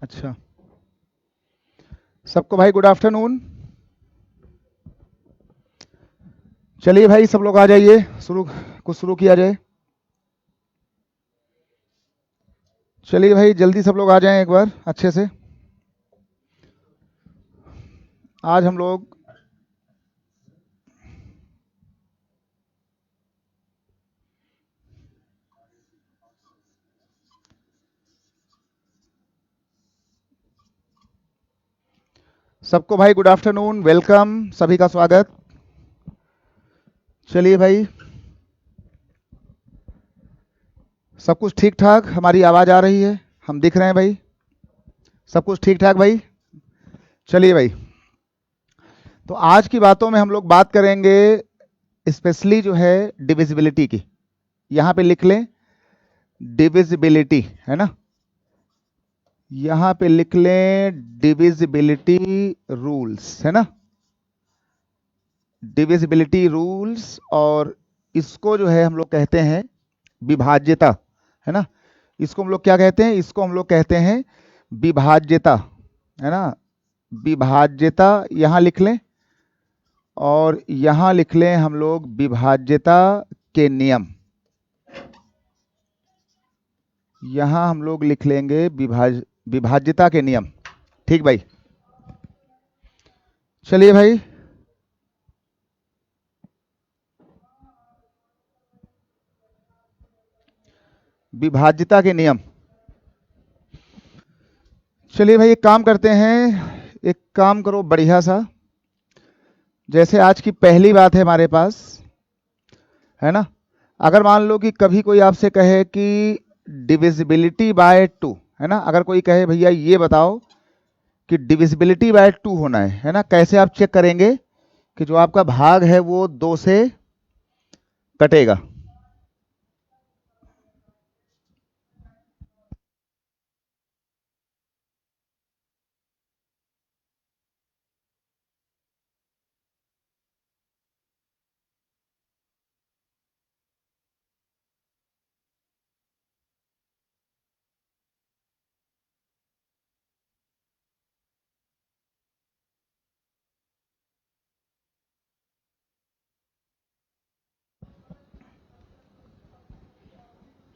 अच्छा, सबको भाई गुड आफ्टरनून। चलिए भाई सब लोग आ जाइए, शुरू किया जाए। चलिए भाई जल्दी सब लोग आ जाएं एक बार अच्छे से। आज हम लोग सबको भाई गुड आफ्टरनून, वेलकम, सभी का स्वागत। चलिए भाई, सब कुछ ठीक ठाक, हमारी आवाज़ आ रही है, हम दिख रहे हैं भाई, सब कुछ ठीक ठाक भाई। चलिए भाई, तो आज की बातों में हम लोग बात करेंगे स्पेशली जो है डिविजिबिलिटी की। यहाँ पे लिख लें डिविजिबिलिटी, है ना। यहाँ पे लिख लें डिविजिबिलिटी रूल्स, है ना। डिविजिबिलिटी रूल्स, और इसको जो है हम लोग कहते हैं विभाज्यता, है ना। इसको हम लोग क्या कहते हैं, इसको हम लोग कहते हैं विभाज्यता, है ना। विभाज्यता यहाँ लिख लें, और यहाँ लिख लें हम लोग विभाज्यता के नियम। यहाँ हम लोग लिख लेंगे विभाज्यता के नियम। ठीक भाई, चलिए भाई। विभाज्यता के नियम, चलिए भाई एक काम करते हैं, एक काम करो बढ़िया सा। जैसे आज की पहली बात है हमारे पास, है ना। अगर मान लो कि कभी कोई आपसे कहे कि डिविजिबिलिटी बाय टू, है ना। अगर कोई कहे भैया ये बताओ कि डिविजिबिलिटी बाय टू होना है ना, कैसे आप चेक करेंगे कि जो आपका भाग है वो 2 से कटेगा।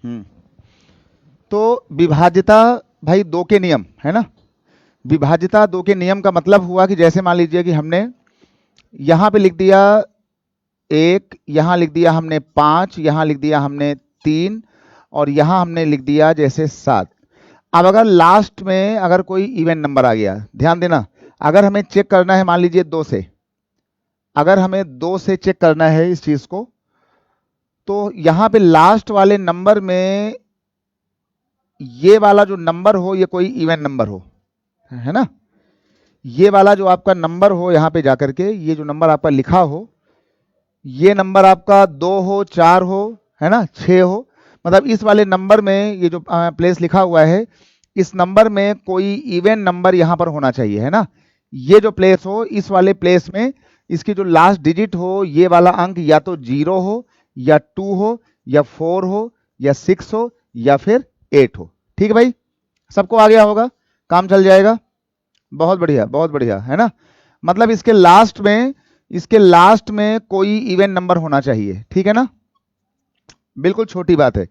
हम्म तो विभाज्यता भाई 2 के नियम, है ना। विभाज्यता 2 के नियम का मतलब हुआ कि जैसे मान लीजिए कि हमने यहाँ पे लिख दिया 1, यहाँ लिख दिया हमने 5, यहाँ लिख दिया हमने 3, और यहाँ हमने लिख दिया जैसे 7। अब अगर लास्ट में अगर कोई इवन नंबर आ गया, ध्यान देना, अगर हमें चेक करना है मान लीजिए 2 से, अगर हमें 2 से चेक करना है इस चीज को, तो यहाँ पे लास्ट वाले नंबर में ये वाला जो नंबर हो ये कोई इवन नंबर हो, है ना। ये वाला जो आपका नंबर हो यहाँ पे जाकर के, ये जो नंबर आपका लिखा हो, ये नंबर आपका 2 हो, 4 हो, है ना, 6 हो, मतलब इस वाले नंबर में ये जो प्लेस लिखा हुआ है, इस नंबर में कोई इवन नंबर यहाँ पर होना चाहिए, है ना। ये जो प्लेस हो, इस वाले प्लेस में इसकी जो लास्ट डिजिट हो, ये वाला अंक या तो 0 हो, या 2 हो, या 4 हो, या 6 हो, या फिर 8 हो। ठीक है भाई, सबको आ गया होगा, काम चल जाएगा। बहुत बढ़िया, है ना। मतलब इसके लास्ट में कोई इवन नंबर होना चाहिए, ठीक है ना। बिल्कुल छोटी बात है,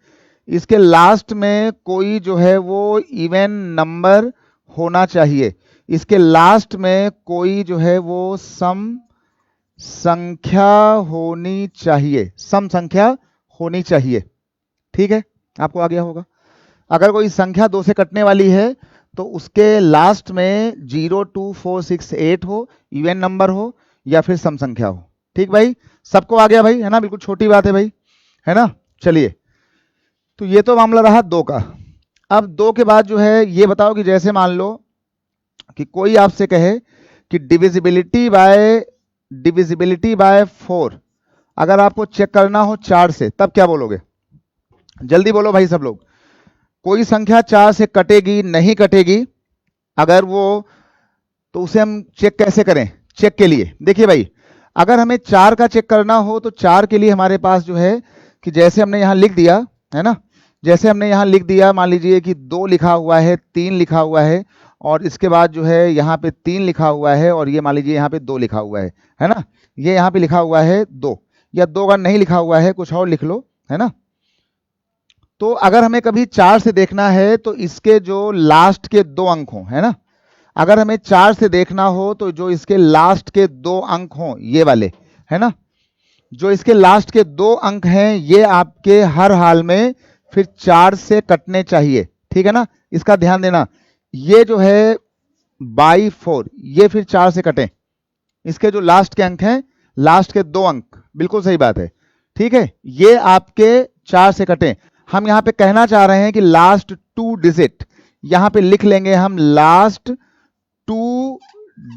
इसके लास्ट में कोई जो है वो इवन नंबर होना चाहिए। इसके लास्ट में कोई जो है वो सम संख्या होनी चाहिए, सम संख्या होनी चाहिए। ठीक है, आपको आ गया होगा। अगर कोई संख्या 2 से कटने वाली है तो उसके लास्ट में 0, 2, 4, 6, 8 हो, इवन नंबर हो, या फिर सम संख्या हो। ठीक भाई, सबको आ गया भाई, है ना। बिल्कुल छोटी बात है भाई, है ना। चलिए, तो ये तो मामला रहा 2 का। अब 2 के बाद जो है ये बताओ कि जैसे मान लो कि कोई आपसे कहे कि डिविजिबिलिटी बाय 4 अगर आपको चेक करना हो 4 से, तब क्या बोलोगे? जल्दी बोलो भाई सब लोग। कोई संख्या 4 से कटेगी नहीं कटेगी, अगर वो, तो उसे हम चेक कैसे करें? चेक के लिए देखिए भाई, अगर हमें 4 का चेक करना हो तो 4 के लिए हमारे पास जो है कि जैसे हमने यहां लिख दिया, है ना, जैसे हमने यहां लिख दिया, मान लीजिए कि 2 लिखा हुआ है, 3 लिखा हुआ है, और इसके बाद जो है यहाँ पे 3 लिखा हुआ है, और ये मान लीजिए यहाँ पे 2 लिखा हुआ है ना। ये यहाँ पे लिखा हुआ है 2, या 2 अगर नहीं लिखा हुआ है कुछ और लिख लो, है ना। तो अगर हमें कभी 4 से देखना है तो इसके जो लास्ट के 2 अंक हों, है ना, अगर हमें 4 से देखना हो तो जो इसके लास्ट के 2 अंक हों, ये वाले, है ना, जो इसके लास्ट के 2 अंक हैं, ये आपके हर हाल में फिर 4 से कटने चाहिए, ठीक है ना। इसका ध्यान देना, ये जो है बाई 4, ये फिर 4 से कटें, इसके जो लास्ट के अंक हैं, लास्ट के 2 अंक, बिल्कुल सही बात है, ठीक है, ये आपके 4 से कटें। हम यहां पे कहना चाह रहे हैं कि लास्ट 2 डिजिट, यहां पे लिख लेंगे हम लास्ट 2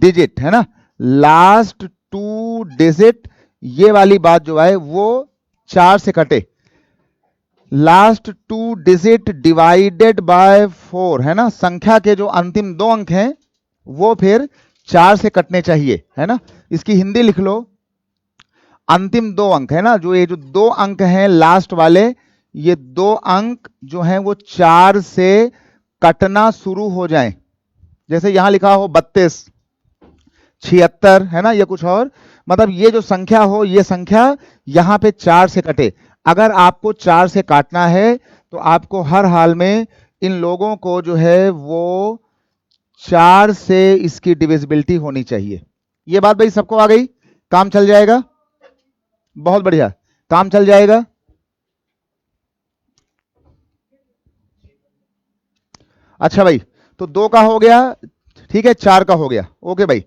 डिजिट, है ना, लास्ट 2 डिजिट, ये वाली बात जो है वो 4 से कटे। लास्ट 2 डिजिट डिवाइडेड बाय 4, है ना, संख्या के जो अंतिम 2 अंक हैं वो फिर 4 से कटने चाहिए, है ना। इसकी हिंदी लिख लो, अंतिम 2 अंक, है ना, जो ये जो 2 अंक हैं लास्ट वाले, ये 2 अंक जो हैं वो 4 से कटना शुरू हो जाएं। जैसे यहां लिखा हो 32, 76, है ना, या कुछ और, मतलब ये जो संख्या हो, ये संख्या यहां पे 4 से कटे। अगर आपको 4 से काटना है तो आपको हर हाल में इन लोगों को जो है वो 4 से इसकी डिविजिबिलिटी होनी चाहिए। ये बात भाई सबको आ गई, काम चल जाएगा, बहुत बढ़िया, काम चल जाएगा। अच्छा भाई, तो 2 का हो गया, ठीक है, 4 का हो गया, ओके भाई।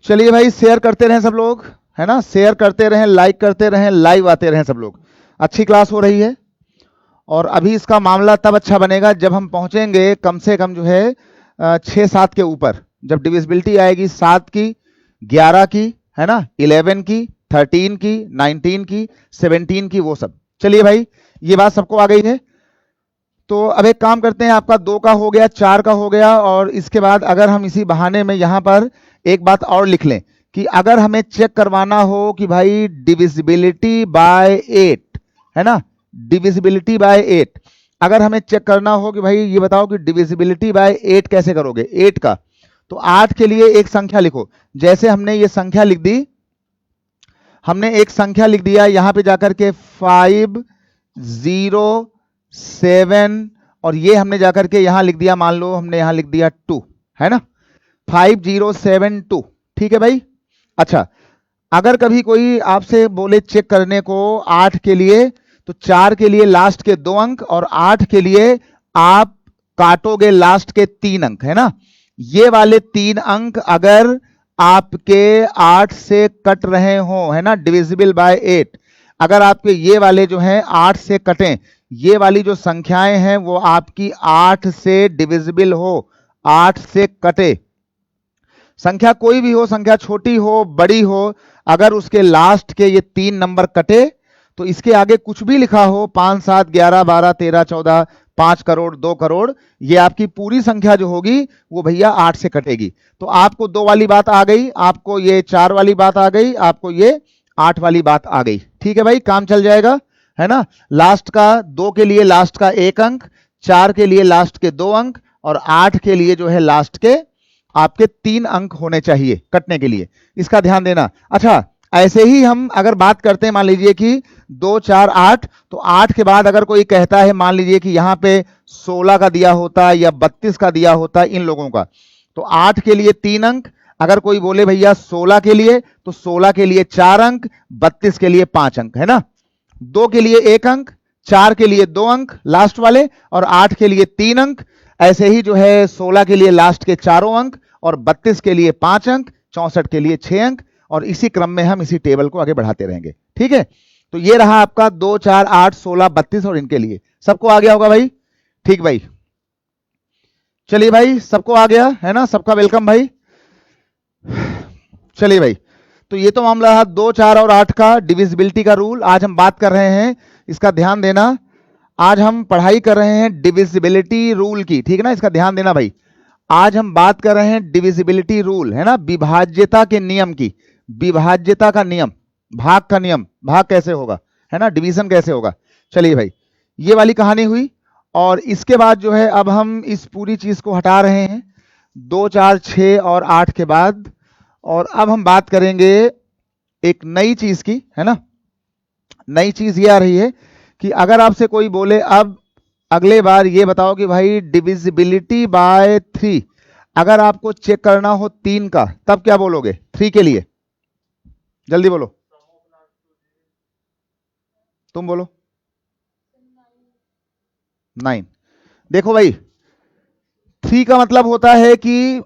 चलिए भाई, शेयर करते रहें सब लोग, है ना, शेयर करते रहें, लाइक करते रहें, लाइव आते रहें सब लोग। अच्छी क्लास हो रही है, और अभी इसका मामला तब अच्छा बनेगा जब हम पहुंचेंगे कम से कम जो है 6-7 के ऊपर, जब डिविजिबिलिटी आएगी 7 की, 11 की, है ना, 11 की, 13 की, 19 की, 17 की, वो सब। चलिए भाई, ये बात सबको आ गई है। तो अब एक काम करते हैं, आपका 2 का हो गया, 4 का हो गया, और इसके बाद अगर हम इसी बहाने में यहां पर एक बात और लिख लें कि अगर हमें चेक करवाना हो कि भाई डिविजिबिलिटी बाय 8, है ना, डिविजिबिलिटी बाय 8, अगर हमें चेक करना हो कि भाई ये बताओ कि डिविजिबिलिटी बाय 8 कैसे करोगे 8 का, तो 8 के लिए एक संख्या लिखो। जैसे हमने ये संख्या लिख दी, हमने एक संख्या लिख दिया यहां पे जाकर के 507, और ये हमने जाकर के यहां लिख दिया, मान लो हमने यहां लिख दिया 2, है ना, 5072, ठीक है भाई। अच्छा, अगर कभी कोई आपसे बोले चेक करने को 8 के लिए, तो 4 के लिए लास्ट के 2 अंक, और 8 के लिए आप काटोगे लास्ट के 3 अंक, है ना। ये वाले 3 अंक अगर आपके 8 से कट रहे हो, है ना, डिविजिबल बाय 8, अगर आपके ये वाले जो हैं 8 से कटें, ये वाली जो संख्याएं हैं वो आपकी 8 से डिविजिबल हो, 8 से कटे, संख्या कोई भी हो, संख्या छोटी हो बड़ी हो, अगर उसके लास्ट के ये 3 नंबर कटे तो इसके आगे कुछ भी लिखा हो, 5, 7, 11, 12, 13, 14, 5 करोड़, 2 करोड़, ये आपकी पूरी संख्या जो होगी वो भैया 8 से कटेगी। तो आपको 2 वाली बात आ गई, आपको ये 4 वाली बात आ गई, आपको ये 8 वाली बात आ गई, ठीक है भाई, काम चल जाएगा, है ना। लास्ट का 2 के लिए लास्ट का 1 अंक, 4 के लिए लास्ट के 2 अंक, और 8 के लिए जो है लास्ट के आपके 3 अंक होने चाहिए कटने के लिए, इसका ध्यान देना। अच्छा, ऐसे ही हम अगर बात करते हैं, मान लीजिए कि 2, 4, 8, तो 8 के बाद अगर कोई कहता है, मान लीजिए कि यहां पे 16 का दिया होता या 32 का दिया होता इन लोगों का, तो 8 के लिए 3 अंक, अगर कोई बोले भैया 16 के लिए, तो 16 के लिए 4 अंक, 32 के लिए 5 अंक, है ना, 2 के लिए 1 अंक, 4 के लिए 2 अंक लास्ट वाले, और 8 के लिए 3 अंक, ऐसे ही जो है 16 के लिए लास्ट के 4 अंक, और 32 के लिए 5 अंक, 64 के लिए 6 अंक, और इसी क्रम में हम इसी टेबल को आगे बढ़ाते रहेंगे, ठीक है। तो ये रहा आपका 2, 4, 8, 16, 32, और इनके लिए सबको आ गया होगा भाई, ठीक भाई। चलिए भाई, सबको आ गया है ना, सबका वेलकम भाई। चलिए भाई, तो ये तो मामला है 2, 4 और 8 का डिविजिबिलिटी का रूल। आज हम बात कर रहे हैं, इसका ध्यान देना, आज हम पढ़ाई कर रहे हैं डिविजिबिलिटी रूल की, ठीक है ना, इसका ध्यान देना भाई। आज हम बात कर रहे हैं डिविजिबिलिटी रूल, है ना, विभाज्यता के नियम की, विभाज्यता का नियम, भाग का नियम, भाग कैसे होगा, है ना, डिवीजन कैसे होगा। चलिए भाई, ये वाली कहानी हुई, और इसके बाद जो है अब हम इस पूरी चीज को हटा रहे हैं, 2 4 6 और 8 के बाद। और अब हम बात करेंगे एक नई चीज की, है ना। नई चीज ये आ रही है कि अगर आपसे कोई बोले अब अगले बार ये बताओ कि भाई डिविजिबिलिटी बाय 3 अगर आपको चेक करना हो 3 का, तब क्या बोलोगे 3 के लिए? जल्दी बोलो, तुम बोलो। 9। देखो भाई, 3 का मतलब होता है कि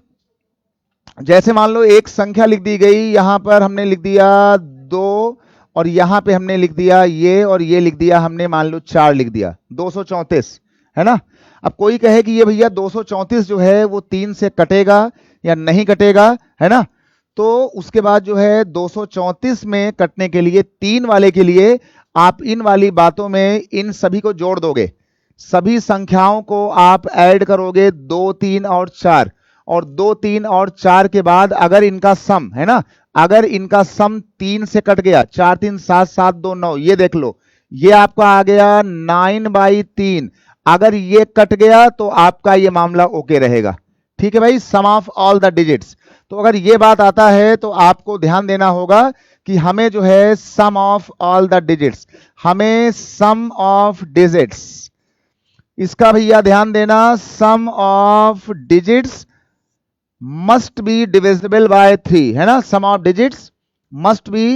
जैसे मान लो एक संख्या लिख दी गई, यहां पर हमने लिख दिया 2 और यहां पे हमने लिख दिया ये, और ये लिख दिया हमने मान लो 4 लिख दिया, 234, है ना। अब कोई कहे कि ये भैया 234 जो है वो 3 से कटेगा या नहीं कटेगा, है ना। तो उसके बाद जो है 234 में कटने के लिए 3 वाले के लिए आप इन वाली बातों में इन सभी को जोड़ दोगे, सभी संख्याओं को आप ऐड करोगे 2 3 और 4, और 2 3 और 4 के बाद अगर इनका सम, है ना, अगर इनका सम 3 से कट गया, 4 3 7 7 2 9, ये देख लो, ये आपका आ गया 9/3। अगर ये कट गया तो आपका ये मामला ओके रहेगा। ठीक है भाई, सम ऑफ ऑल द डिजिट्स। तो अगर ये बात आता है तो आपको ध्यान देना होगा कि हमें जो है sum of all the digits, हमें सम ऑफ डिजिट्स, इसका भैया ध्यान देना, sum of digits must be divisible by 3, है ना। Sum of digits must be,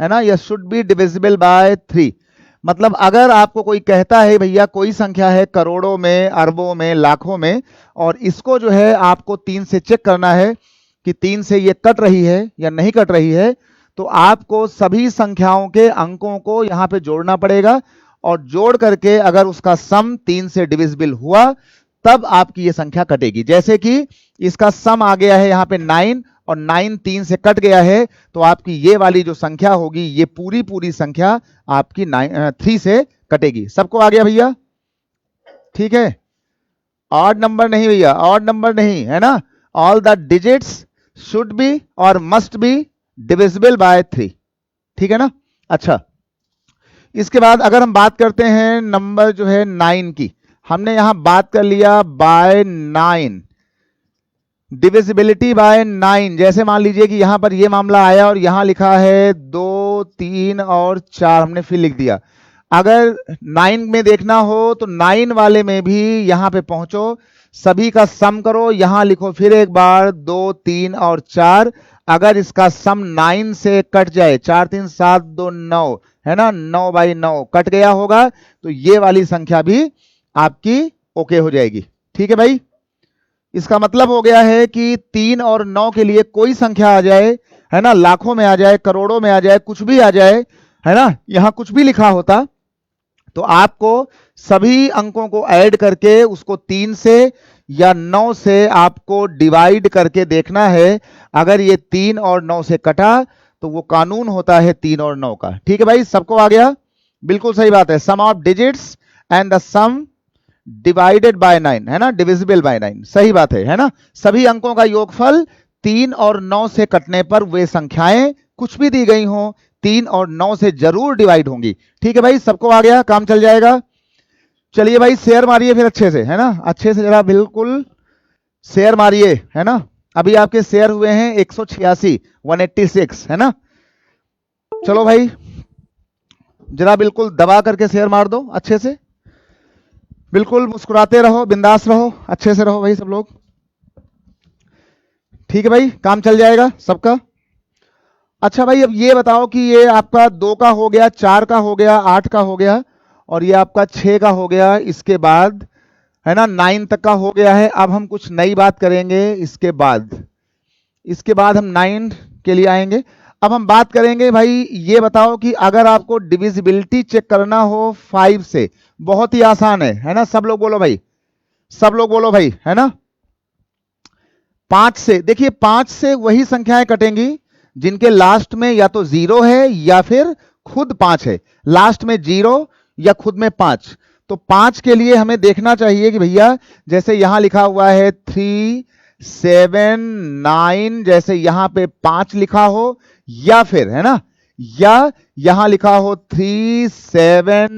है ना, या शुड बी डिविजिबल बाय 3। मतलब अगर आपको कोई कहता है भैया कोई संख्या है करोड़ों में, अरबों में, लाखों में, और इसको जो है आपको 3 से चेक करना है कि 3 से ये कट रही है या नहीं कट रही है, तो आपको सभी संख्याओं के अंकों को यहां पे जोड़ना पड़ेगा, और जोड़ करके अगर उसका सम 3 से डिविजिबल हुआ तब आपकी ये संख्या कटेगी। जैसे कि इसका सम आ गया है यहां पे 9, और 9 3 से कट गया है, तो आपकी ये वाली जो संख्या होगी, ये पूरी पूरी संख्या आपकी 3 से कटेगी। सबको आ गया भैया? ठीक है, ऑड नंबर नहीं भैया, ऑड नंबर नहीं, है ना। All the digits should B और मस्ट बी डिविजिबल बाय 3। ठीक है ना। अच्छा, इसके बाद अगर हम बात करते हैं नंबर जो है 9 की, हमने यहां बात कर लिया बाय 9, डिविजिबिलिटी बाय 9। जैसे मान लीजिए कि यहां पर ये मामला आया और यहां लिखा है 2 3 और 4, हमने फिर लिख दिया। अगर 9 में देखना हो तो 9 वाले में भी यहां पे पहुंचो, सभी का सम करो, यहां लिखो फिर एक बार 2 3 और 4। अगर इसका सम 9 से कट जाए, 4 3 7 2 9, है ना, 9/9 कट गया होगा, तो ये वाली संख्या भी आपकी ओके हो जाएगी। ठीक है भाई, इसका मतलब हो गया है कि 3 और 9 के लिए कोई संख्या आ जाए, है ना, लाखों में आ जाए, करोड़ों में आ जाए, कुछ भी आ जाए, है ना, यहां कुछ भी लिखा होता, तो आपको सभी अंकों को ऐड करके उसको 3 से या 9 से आपको डिवाइड करके देखना है। अगर ये 3 और 9 से कटा तो वो कानून होता है 3 और 9 का। ठीक है भाई, सबको आ गया? बिल्कुल सही बात है। Sum of digits and the sum divided by 9, है ना, डिविजिबल बाय 9, सही बात है ना। सभी अंकों का योगफल 3 और 9 से कटने पर वे संख्याएं कुछ भी दी गई हों 3 और 9 से जरूर डिवाइड होंगी। ठीक है भाई, सबको आ गया, काम चल जाएगा। चलिए भाई, शेयर मारिए फिर अच्छे से, है ना, अच्छे से जरा बिल्कुल शेयर मारिए, है ना। अभी आपके शेयर हुए हैं 186, 186, है ना। चलो भाई, जरा बिल्कुल दबा करके शेयर मार दो अच्छे से, बिल्कुल मुस्कुराते रहो, बिंदास रहो, अच्छे से रहो भाई सब लोग। ठीक है भाई, काम चल जाएगा सबका। अच्छा भाई, अब ये बताओ कि ये आपका 2 का हो गया, 4 का हो गया, 8 का हो गया, और ये आपका 6 का हो गया, इसके बाद, है ना, 9 तक का हो गया है। अब हम कुछ नई बात करेंगे इसके बाद हम 9 के लिए आएंगे। अब हम बात करेंगे भाई, ये बताओ कि अगर आपको डिविजिबिलिटी चेक करना हो 5 से, बहुत ही आसान है ना। सब लोग बोलो भाई, सब लोग बोलो भाई, है ना। 5 से, देखिए 5 से वही संख्याएं कटेंगी जिनके लास्ट में या तो 0 है या फिर खुद 5 है, लास्ट में 0 या खुद में 5। तो 5 के लिए हमें देखना चाहिए कि भैया जैसे यहां लिखा हुआ है 3 7 9, जैसे यहां पे 5 लिखा हो, या फिर, है ना, या यहां लिखा हो 3 7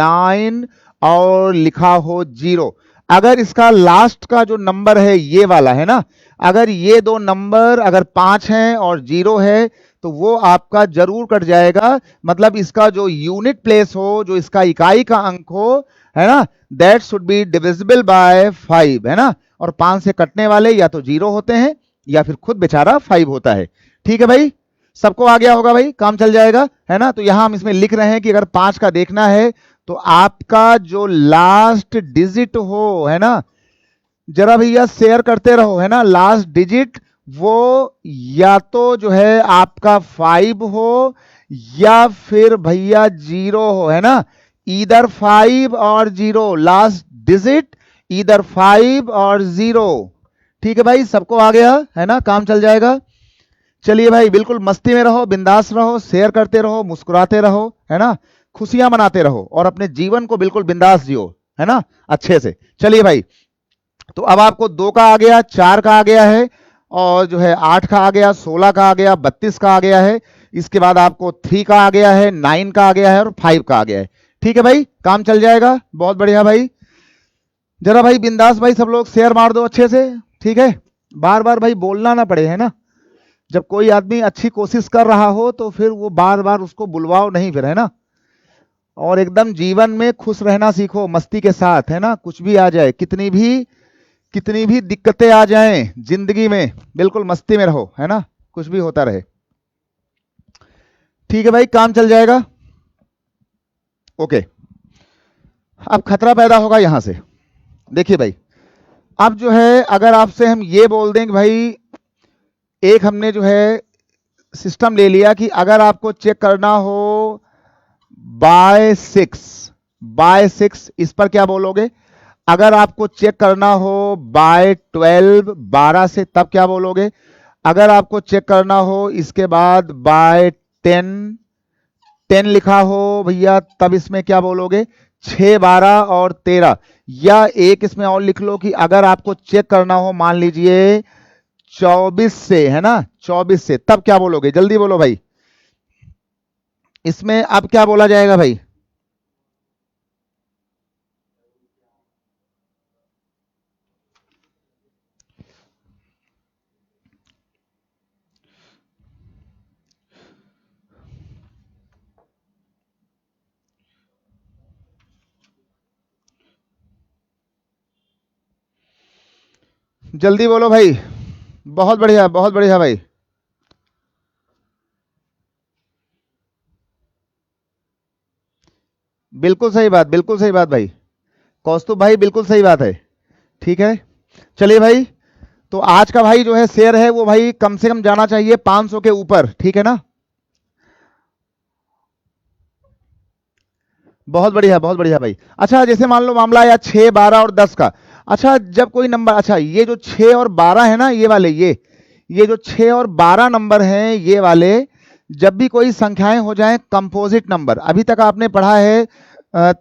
9 और लिखा हो 0। अगर इसका लास्ट का जो नंबर है ये वाला, है ना, अगर ये दो नंबर अगर 5 हैं और 0 है तो वो आपका जरूर कट जाएगा। मतलब इसका जो यूनिट प्लेस हो, जो इसका इकाई का अंक हो, है ना, that should be divisible bye 5, है ना। और 5 से कटने वाले या तो 0 होते हैं या फिर खुद बेचारा 5 होता है। ठीक है भाई, सबको आ गया होगा भाई, काम चल जाएगा, है ना। तो यहां हम इसमें लिख रहे हैं कि अगर 5 का देखना है तो आपका जो लास्ट डिजिट हो, है ना, जरा भैया शेयर करते रहो, है ना, लास्ट डिजिट वो या तो जो है आपका 5 हो या फिर भैया 0 हो, है ना। ईदर 5 और 0, लास्ट डिजिट ईदर 5 और 0। ठीक है भाई, सबको आ गया, है ना, काम चल जाएगा। चलिए भाई, बिल्कुल मस्ती में रहो, बिंदास रहो, शेयर करते रहो, मुस्कुराते रहो, है ना, खुशियां मनाते रहो और अपने जीवन को बिल्कुल बिंदास जियो, है ना, अच्छे से। चलिए भाई, तो अब आपको 2 का आ गया, 4 का आ गया है, और जो है 8 का आ गया, 16 का आ गया, 32 का आ गया है। इसके बाद आपको 3 का आ गया है, 9 का आ गया है और 5 का आ गया है। ठीक है भाई, काम चल जाएगा, बहुत बढ़िया भाई। जरा भाई बिंदास भाई, सब लोग शेयर मार दो अच्छे से, ठीक है। बार बार भाई बोलना ना पड़े, है ना। जब कोई आदमी अच्छी कोशिश कर रहा हो तो फिर वो बार बार उसको बुलवाओ नहीं, फिर, है ना। और एकदम जीवन में खुश रहना सीखो, मस्ती के साथ, है ना। कुछ भी आ जाए, कितनी भी दिक्कतें आ जाएं जिंदगी में, बिल्कुल मस्ती में रहो, है ना, कुछ भी होता रहे। ठीक है भाई, काम चल जाएगा। ओके, अब खतरा पैदा होगा यहां से। देखिए भाई, अब जो है अगर आपसे हम ये बोल दें कि भाई एक हमने जो है सिस्टम ले लिया कि अगर आपको चेक करना हो बाय 6, इस पर क्या बोलोगे। अगर आपको चेक करना हो बाय 12, 12 से, तब क्या बोलोगे। अगर आपको चेक करना हो इसके बाद बाय 10, 10 लिखा हो भैया, तब इसमें क्या बोलोगे, 6, 12 और 13। या एक इसमें और लिख लो कि अगर आपको चेक करना हो मान लीजिए 24 से, है ना, 24 से, तब क्या बोलोगे, जल्दी बोलो भाई। इसमें अब क्या बोला जाएगा भाई। जल्दी बोलो भाई, बहुत बढ़िया भाई। बिल्कुल सही बात भाई, कौस्तुभ भाई, बिल्कुल सही बात है। ठीक है, चलिए भाई, तो आज का भाई जो है शेयर है वो भाई कम से कम जाना चाहिए 500 के ऊपर, ठीक है ना। बहुत बढ़िया भाई। अच्छा, जैसे मान लो मामला आया 6, 12 और 10 का। अच्छा, जब कोई नंबर, अच्छा ये जो 6 और 12 है ना, ये वाले, ये जो 6 और 12 नंबर हैं, ये वाले जब भी कोई संख्याएं हो जाएं कंपोजिट नंबर, अभी तक आपने पढ़ा है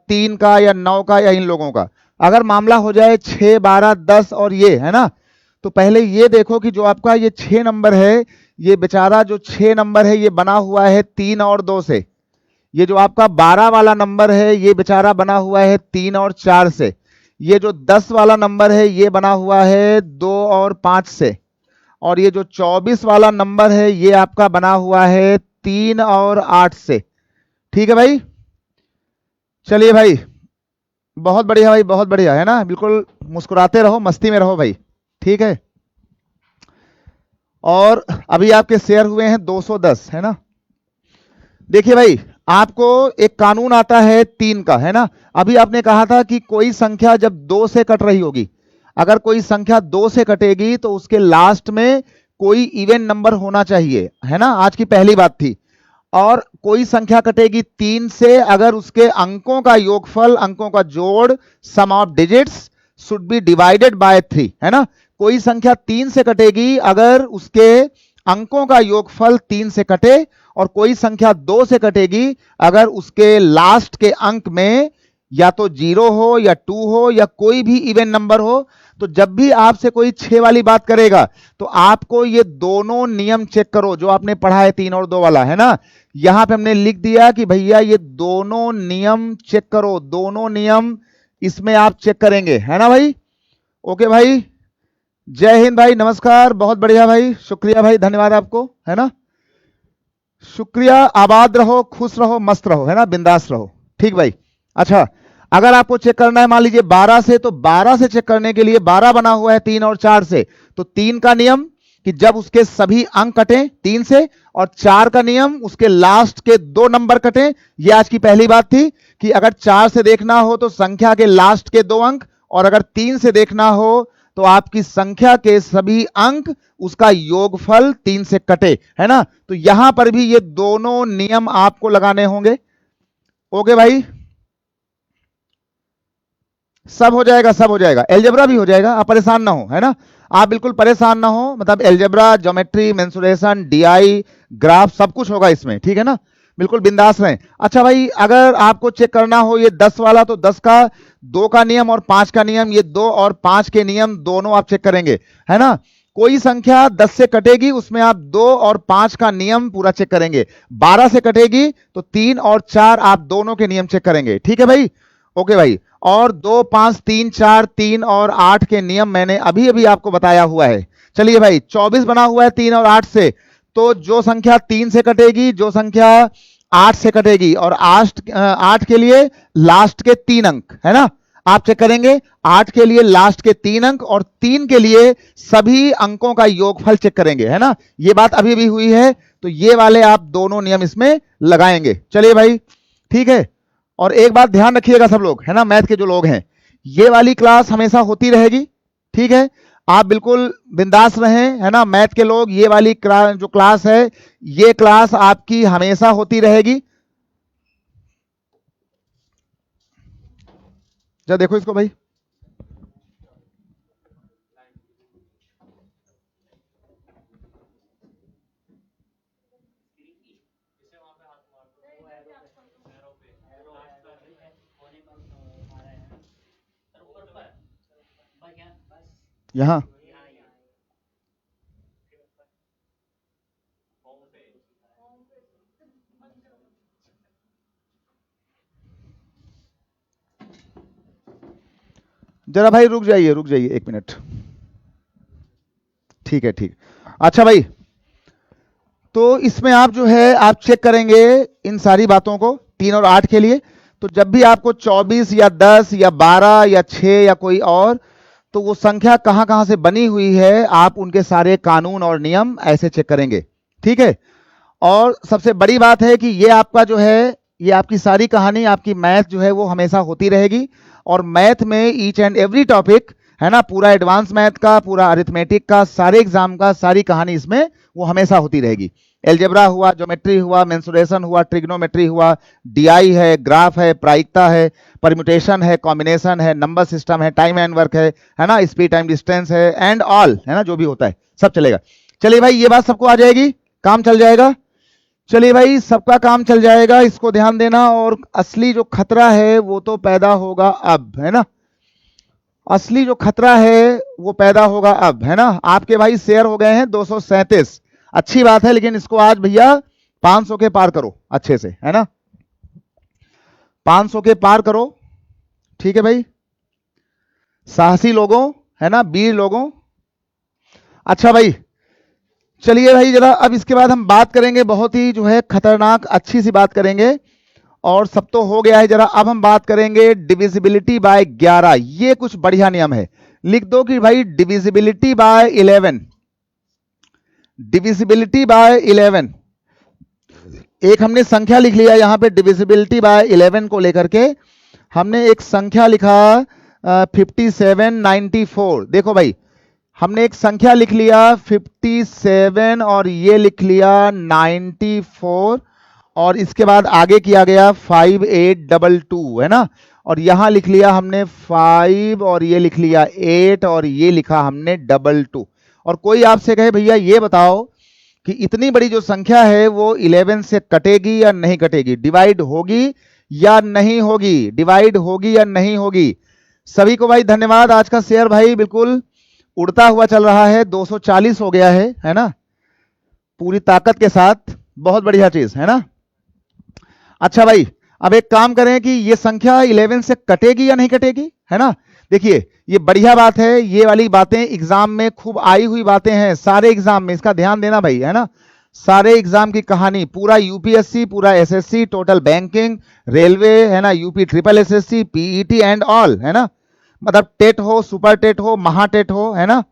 3 का या 9 का या इन लोगों का, अगर मामला हो जाए 6, 12, 10 और ये, है ना, तो पहले ये देखो कि जो आपका ये 6 नंबर है, ये बेचारा जो 6 नंबर है ये बना हुआ है 3 और 2 से। ये जो आपका 12 वाला नंबर है ये बेचारा बना हुआ है 3 और 4 से। ये जो 10 वाला नंबर है ये बना हुआ है 2 और 5 से। और ये जो 24 वाला नंबर है ये आपका बना हुआ है 3 और 8 से। ठीक है भाई, चलिए भाई, बहुत बढ़िया भाई, बहुत बढ़िया, है ना, बिल्कुल मुस्कुराते रहो, मस्ती में रहो भाई। ठीक है, और अभी आपके शेयर हुए हैं 210, है ना। देखिए भाई, आपको एक कानून आता है 3 का, है ना। अभी आपने कहा था कि कोई संख्या जब 2 से कट रही होगी, अगर कोई संख्या 2 से कटेगी तो उसके लास्ट में कोई इवन नंबर होना चाहिए, है ना, आज की पहली बात थी। और कोई संख्या कटेगी 3 से अगर उसके अंकों का योगफल, अंकों का जोड़, sum of digits should be divided by 3, है ना। कोई संख्या 3 से कटेगी अगर उसके अंकों का योगफल 3 से कटे, और कोई संख्या 2 से कटेगी अगर उसके लास्ट के अंक में या तो 0 हो या 2 हो या कोई भी इवन नंबर हो। तो जब भी आपसे कोई 6 वाली बात करेगा तो आपको ये दोनों नियम चेक करो जो आपने पढ़ा है 3 और 2 वाला, है ना। यहां पे हमने लिख दिया कि भैया ये दोनों नियम चेक करो, दोनों नियम इसमें आप चेक करेंगे, है ना भाई। ओके भाई, जय हिंद भाई, नमस्कार, बहुत बढ़िया भाई, शुक्रिया भाई, धन्यवाद आपको, है ना। शुक्रिया, आबाद रहो, खुश रहो, मस्त रहो, है ना, बिंदास रहो। ठीक भाई। अच्छा, अगर आपको चेक करना है मान लीजिए 12 से, तो 12 से चेक करने के लिए 12 बना हुआ है 3 और 4 से, तो 3 का नियम कि जब उसके सभी अंक कटें 3 से, और 4 का नियम उसके लास्ट के 2 नंबर कटें। ये आज की पहली बात थी कि अगर 4 से देखना हो तो संख्या के लास्ट के 2 अंक, और अगर 3 से देखना हो तो आपकी संख्या के सभी अंक उसका योगफल 3 से कटे, है ना। तो यहां पर भी ये दोनों नियम आपको लगाने होंगे। ओके भाई, सब हो जाएगा, सब हो जाएगा, एलजेब्रा भी हो जाएगा, आप परेशान ना हो, है ना। आप बिल्कुल परेशान ना हो, मतलब algebra, geometry, mensuration, DI, graph, सब कुछ होगा इसमें, ठीक है ना। बिल्कुल बिंदास रहें। अच्छा भाई, अगर आपको चेक करना हो ये 10 वाला, तो 10 का 2 का नियम और 5 का नियम, ये 2 और 5 के नियम दोनों आप चेक करेंगे, है ना। कोई संख्या 10 से कटेगी उसमें आप 2 और 5 का नियम पूरा चेक करेंगे। 12 से कटेगी तो 3 और 4 आप दोनों के नियम चेक करेंगे, ठीक है भाई। ओके भाई, और 2, 5, 3, 4, 3 और 8 के नियम मैंने अभी अभी आपको बताया हुआ है। चलिए भाई, 24 बना हुआ है 3 और 8 से, तो जो संख्या 3 से कटेगी, जो संख्या 8 से कटेगी, और 8 के लिए लास्ट के 3 अंक, है ना, आप चेक करेंगे। 8 के लिए लास्ट के 3 अंक और 3 के लिए सभी अंकों का योगफल चेक करेंगे, है ना। ये बात अभी भी हुई है, तो ये वाले आप दोनों नियम इसमें लगाएंगे। चलिए भाई, ठीक है। और एक बात ध्यान रखिएगा सब लोग, है ना, मैथ के जो लोग हैं, ये वाली क्लास हमेशा होती रहेगी, ठीक है। आप बिल्कुल बिंदास रहें, है ना। मैथ के लोग, ये वाली जो क्लास है, ये क्लास आपकी हमेशा होती रहेगी। जरा देखो इसको भाई, यहां जरा भाई रुक जाइए, रुक जाइए 1 मिनट। ठीक है, ठीक। अच्छा भाई, तो इसमें आप जो है आप चेक करेंगे इन सारी बातों को 3 और 8 के लिए। तो जब भी आपको 24 या 10 या 12 या 6 या कोई और, तो वो संख्या कहां कहां से बनी हुई है, आप उनके सारे कानून और नियम ऐसे चेक करेंगे, ठीक है। और सबसे बड़ी बात है कि ये आपका जो है, ये आपकी सारी कहानी, आपकी मैथ जो है वो हमेशा होती रहेगी। और मैथ में ईच एंड एवरी टॉपिक, है ना, पूरा एडवांस मैथ का, पूरा अरिथमेटिक का, सारे एग्जाम का सारी कहानी इसमें वो हमेशा होती रहेगी। एलजेब्रा हुआ, ज्योमेट्री हुआ, मेंसुरेशन हुआ, ट्रिग्नोमेट्री हुआ, डीआई है, ग्राफ है, प्रायिकता है, परम्यूटेशन है, कॉम्बिनेशन है, नंबर सिस्टम है, टाइम एंड वर्क है ना, स्पीड टाइम डिस्टेंस है, एंड ऑल, है ना, जो भी होता है सब चलेगा। चलिए भाई, ये बात सबको आ जाएगी, काम चल जाएगा। चलिए भाई, सबका काम चल जाएगा, इसको ध्यान देना। और असली जो खतरा है वो तो पैदा होगा अब, है ना। असली जो खतरा है वो पैदा होगा अब, है ना। आपके भाई शेयर हो गए हैं 237, अच्छी बात है, लेकिन इसको आज भैया 500 के पार करो अच्छे से, है ना, 500 के पार करो, ठीक है भाई, साहसी लोगों, है ना, वीर लोगों। अच्छा भाई, चलिए भाई, जरा अब इसके बाद हम बात करेंगे बहुत ही जो है खतरनाक अच्छी सी बात करेंगे। और सब तो हो गया है, जरा अब हम बात करेंगे डिविजिबिलिटी बाय 11। ये कुछ बढ़िया नियम है, लिख दो कि भाई डिविजिबिलिटी बाय 11, डिविजिबिलिटी बाय 11। एक हमने संख्या लिख लिया यहां पे डिविजिबिलिटी बाय 11 को लेकर के, हमने एक संख्या लिखा 5794। देखो भाई, हमने एक संख्या लिख लिया 57 और ये लिख लिया 94, और इसके बाद आगे किया गया 5822, है ना। और यहां लिख लिया हमने 5 और ये लिख लिया 8 और ये लिखा हमने 22। और कोई आपसे कहे भैया ये बताओ कि इतनी बड़ी जो संख्या है वो 11 से कटेगी या नहीं कटेगी, डिवाइड होगी या नहीं होगी, डिवाइड होगी या नहीं होगी। सभी को भाई धन्यवाद, आज का शेयर भाई बिल्कुल उड़ता हुआ चल रहा है, 240 हो गया है ना, पूरी ताकत के साथ, बहुत बढ़िया चीज, है ना। अच्छा भाई, अब एक काम करें कि ये संख्या 11 से कटेगी या नहीं कटेगी, है ना। देखिए ये बढ़िया बात है, ये वाली बातें एग्जाम में खूब आई हुई बातें हैं, सारे एग्जाम में, इसका ध्यान देना भाई, है ना। सारे एग्जाम की कहानी, पूरा यूपीएससी, पूरा एसएससी, टोटल बैंकिंग, रेलवे, है ना, UP triple SSC, PET and all, है ना, मतलब टेट हो, सुपर टेट हो, महा टेट हो, है ना,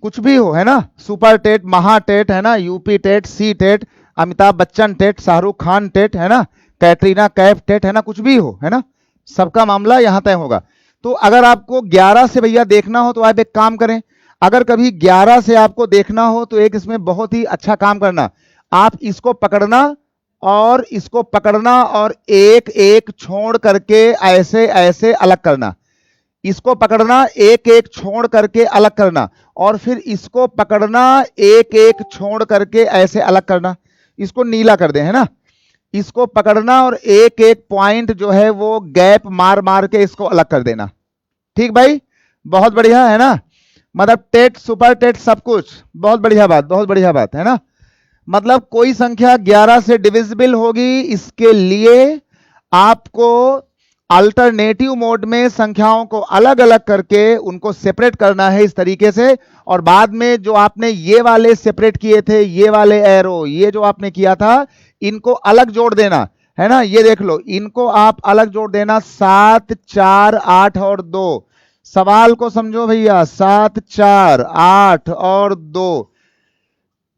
कुछ भी हो, है ना, सुपर टेट, महा टेट, है ना, UP TET, C TET, Amitabh Bachchan TET, Shahrukh Khan TET, है ना, कैटरीना कैफ टेट, है ना, कुछ भी हो, है ना, सबका मामला यहां तय होगा। तो अगर आपको 11 से भैया देखना हो तो आप एक काम करें, अगर कभी 11 से आपको देखना हो तो एक इसमें बहुत ही अच्छा काम करना, आप इसको पकड़ना और इसको पकड़ना और एक एक छोड़ करके ऐसे ऐसे अलग करना, इसको पकड़ना एक एक छोड़ करके अलग करना, और फिर इसको पकड़ना एक एक छोड़ करके ऐसे अलग करना, इसको नीला कर दें, है ना, इसको पकड़ना और एक एक पॉइंट जो है वो गैप मार मार के इसको अलग कर देना। ठीक भाई, बहुत बढ़िया, है ना, मतलब टेट सुपर टेट सब कुछ, बहुत बढ़िया बात, बहुत बढ़िया बात, है ना। मतलब कोई संख्या 11 से डिविजिबल होगी, इसके लिए आपको अल्टरनेटिव मोड में संख्याओं को अलग अलग करके उनको सेपरेट करना है इस तरीके से, और बाद में जो आपने ये वाले सेपरेट किए थे, ये वाले एरो, ये जो आपने किया था, इनको अलग जोड़ देना, है ना, ये देख लो, इनको आप अलग जोड़ देना, 7 4 8 और 2, सवाल को समझो भैया, 7 4 8 और 2,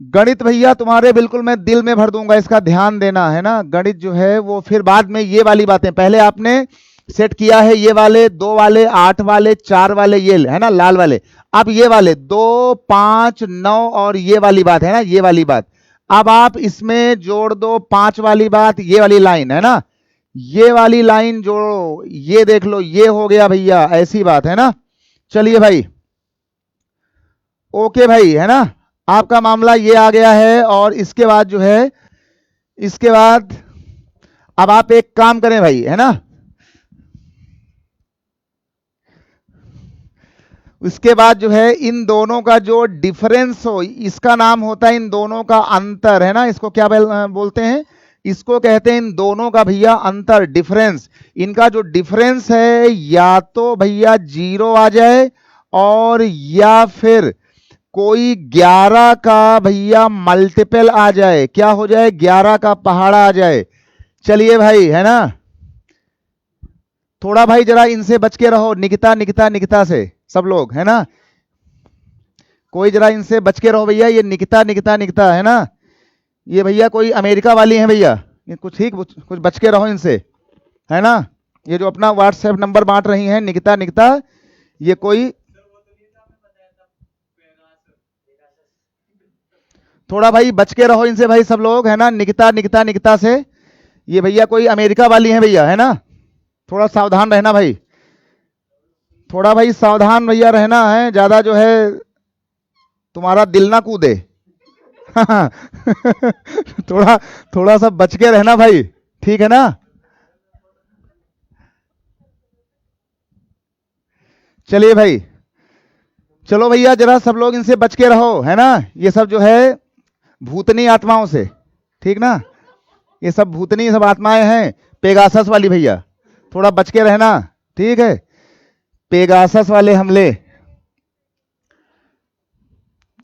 गणित भैया तुम्हारे बिल्कुल मैं दिल में भर दूंगा, इसका ध्यान देना, है ना, गणित जो है वो फिर बाद में ये वाली बातें, पहले आपने सेट किया है ये वाले 2 वाले 8 वाले 4 वाले, ये है ना लाल वाले, अब ये वाले 2 5 9 और ये वाली बात, है ना, ये वाली बात, अब आप इसमें जोड़ दो 5 वाली बात, ये वाली लाइन, है ना, ये वाली लाइन जोड़ो, ये देख लो, ये हो गया भैया, ऐसी बात, है ना। चलिए भाई, ओके भाई, है ना, आपका मामला ये आ गया है। और इसके बाद जो है, इसके बाद अब आप एक काम करें भाई, है ना, उसके बाद जो है इन दोनों का जो डिफरेंस हो, इसका नाम होता है इन दोनों का अंतर, है ना, इसको क्या बोलते हैं, इसको कहते हैं इन दोनों का भैया अंतर, डिफरेंस। इनका जो डिफरेंस है या तो भैया 0 आ जाए, और या फिर कोई 11 का भैया मल्टीपल आ जाए, क्या हो जाए, 11 का पहाड़ा आ जाए। चलिए भाई, है ना, थोड़ा भाई जरा इनसे बच के रहो, निकिता निकिता निकिता से सब लोग, है ना, कोई जरा इनसे बच के रहो भैया, ये निकिता निकिता निकिता, है ना, ये भैया कोई अमेरिका वाली है भैया, ये कुछ ठीक कुछ बच के रहो इनसे, है ना, ये जो अपना व्हाट्सएप नंबर बांट रही हैं निकिता निकिता, ये कोई थोड़ा भाई बच के रहो इनसे भाई सब लोग, है ना, निकिता निकिता निकिता से, ये भैया कोई अमेरिका वाली है भैया, है ना, थोड़ा सावधान रहना भाई, थोड़ा भाई सावधान भैया रहना है, ज्यादा जो है तुम्हारा दिल ना कूदे। थोड़ा थोड़ा सा बच के रहना भाई, ठीक है ना। चलिए भाई, चलो भैया जरा सब लोग इनसे बच के रहो, है ना, ये सब जो है भूतनी आत्माओं से, ठीक ना, ये सब भूतनी सब आत्माएं हैं, पेगासस वाली भैया, थोड़ा बच के रहना, ठीक है, पेगासस वाले हमले।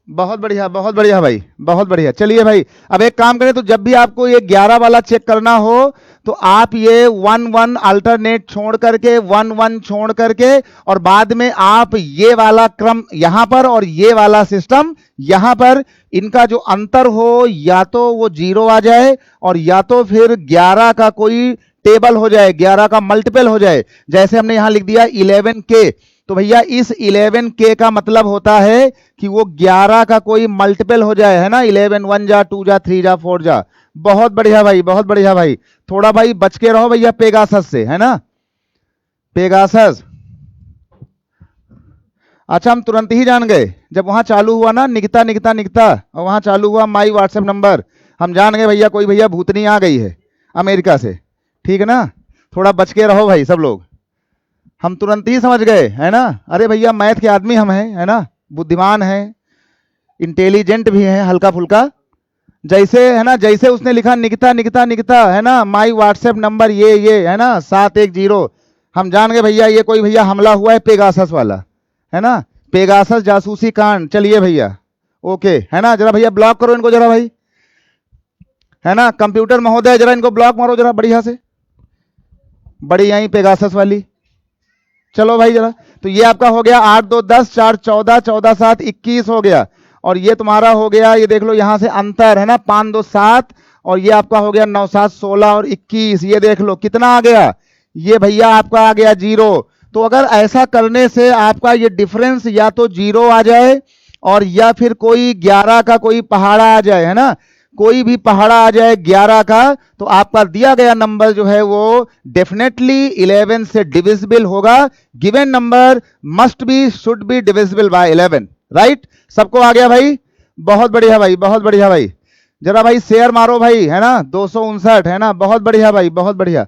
बहुत बढ़िया भाई, बहुत बढ़िया। चलिए भाई, अब एक काम करें, तो जब भी आपको ये 11 वाला चेक करना हो तो आप ये 1 1 अल्टरनेट छोड़ करके 1 1 छोड़ करके, और बाद में आप ये वाला क्रम यहां पर और ये वाला सिस्टम यहां पर, इनका जो अंतर हो या तो वो 0 आ जाए, और या तो फिर 11 का कोई टेबल हो जाए, 11 का मल्टीपल हो जाए, जैसे हमने यहां लिख दिया 11K, तो भैया इस 11K का मतलब होता है कि वो 11 का कोई मल्टीपल हो जाए, है ना, 11 1 जा 2 जा 3 जा 4 जा। बहुत बढ़िया भाई, बहुत बढ़िया भाई, थोड़ा भाई बच के रहो भैया पेगासस से, है ना, पेगासस। अच्छा, हम तुरंत ही जान गए जब वहां चालू हुआ ना निकिता निकिता निकिता, और वहां चालू हुआ माई व्हाट्सएप नंबर, हम जान गए भैया कोई भैया भूतनी आ गई है अमेरिका से, ठीक है ना, थोड़ा बच के रहो भाई सब लोग, हम तुरंत ही समझ गए, है ना। अरे भैया मैथ के आदमी हम हैं, है ना, बुद्धिमान है, इंटेलिजेंट भी है हल्का फुल्का, जैसे है ना, जैसे उसने लिखा निकिता निकिता निकिता, है ना, माई व्हाट्सएप नंबर ये है ना 710, हम जान गए भैया ये कोई भैया हमला हुआ है पेगासस वाला, है ना, पेगासस जासूसी कांड। चलिए भैया ओके, है ना, जरा भैया ब्लॉक करो इनको जरा भाई, है ना, कंप्यूटर महोदय जरा इनको ब्लॉक मारो जरा बढ़िया से, बढ़िया ही पेगासस वाली। चलो भाई जरा, तो ये आपका हो गया 8 2 10 4 14 14 7 21 हो गया, और ये तुम्हारा हो गया, ये देख लो यहां से अंतर है ना, 5 2 7, और ये आपका हो गया 9 7 16 और 21, ये देख लो कितना आ गया, ये भैया आपका आ गया 0। तो अगर ऐसा करने से आपका ये डिफरेंस या तो 0 आ जाए और या फिर कोई 11 का कोई पहाड़ा आ जाए, है ना, कोई भी पहाड़ा आ जाए 11 का, तो आपका दिया गया नंबर जो है वो डेफिनेटली 11 से डिविजिबल होगा। Given number must be should be divisible bye 11, right. सबको आ गया भाई, बहुत बढ़िया भाई, बहुत बढ़िया भाई, जरा भाई शेयर मारो भाई, है ना, 259, है ना, बहुत बढ़िया भाई, बहुत बढ़िया,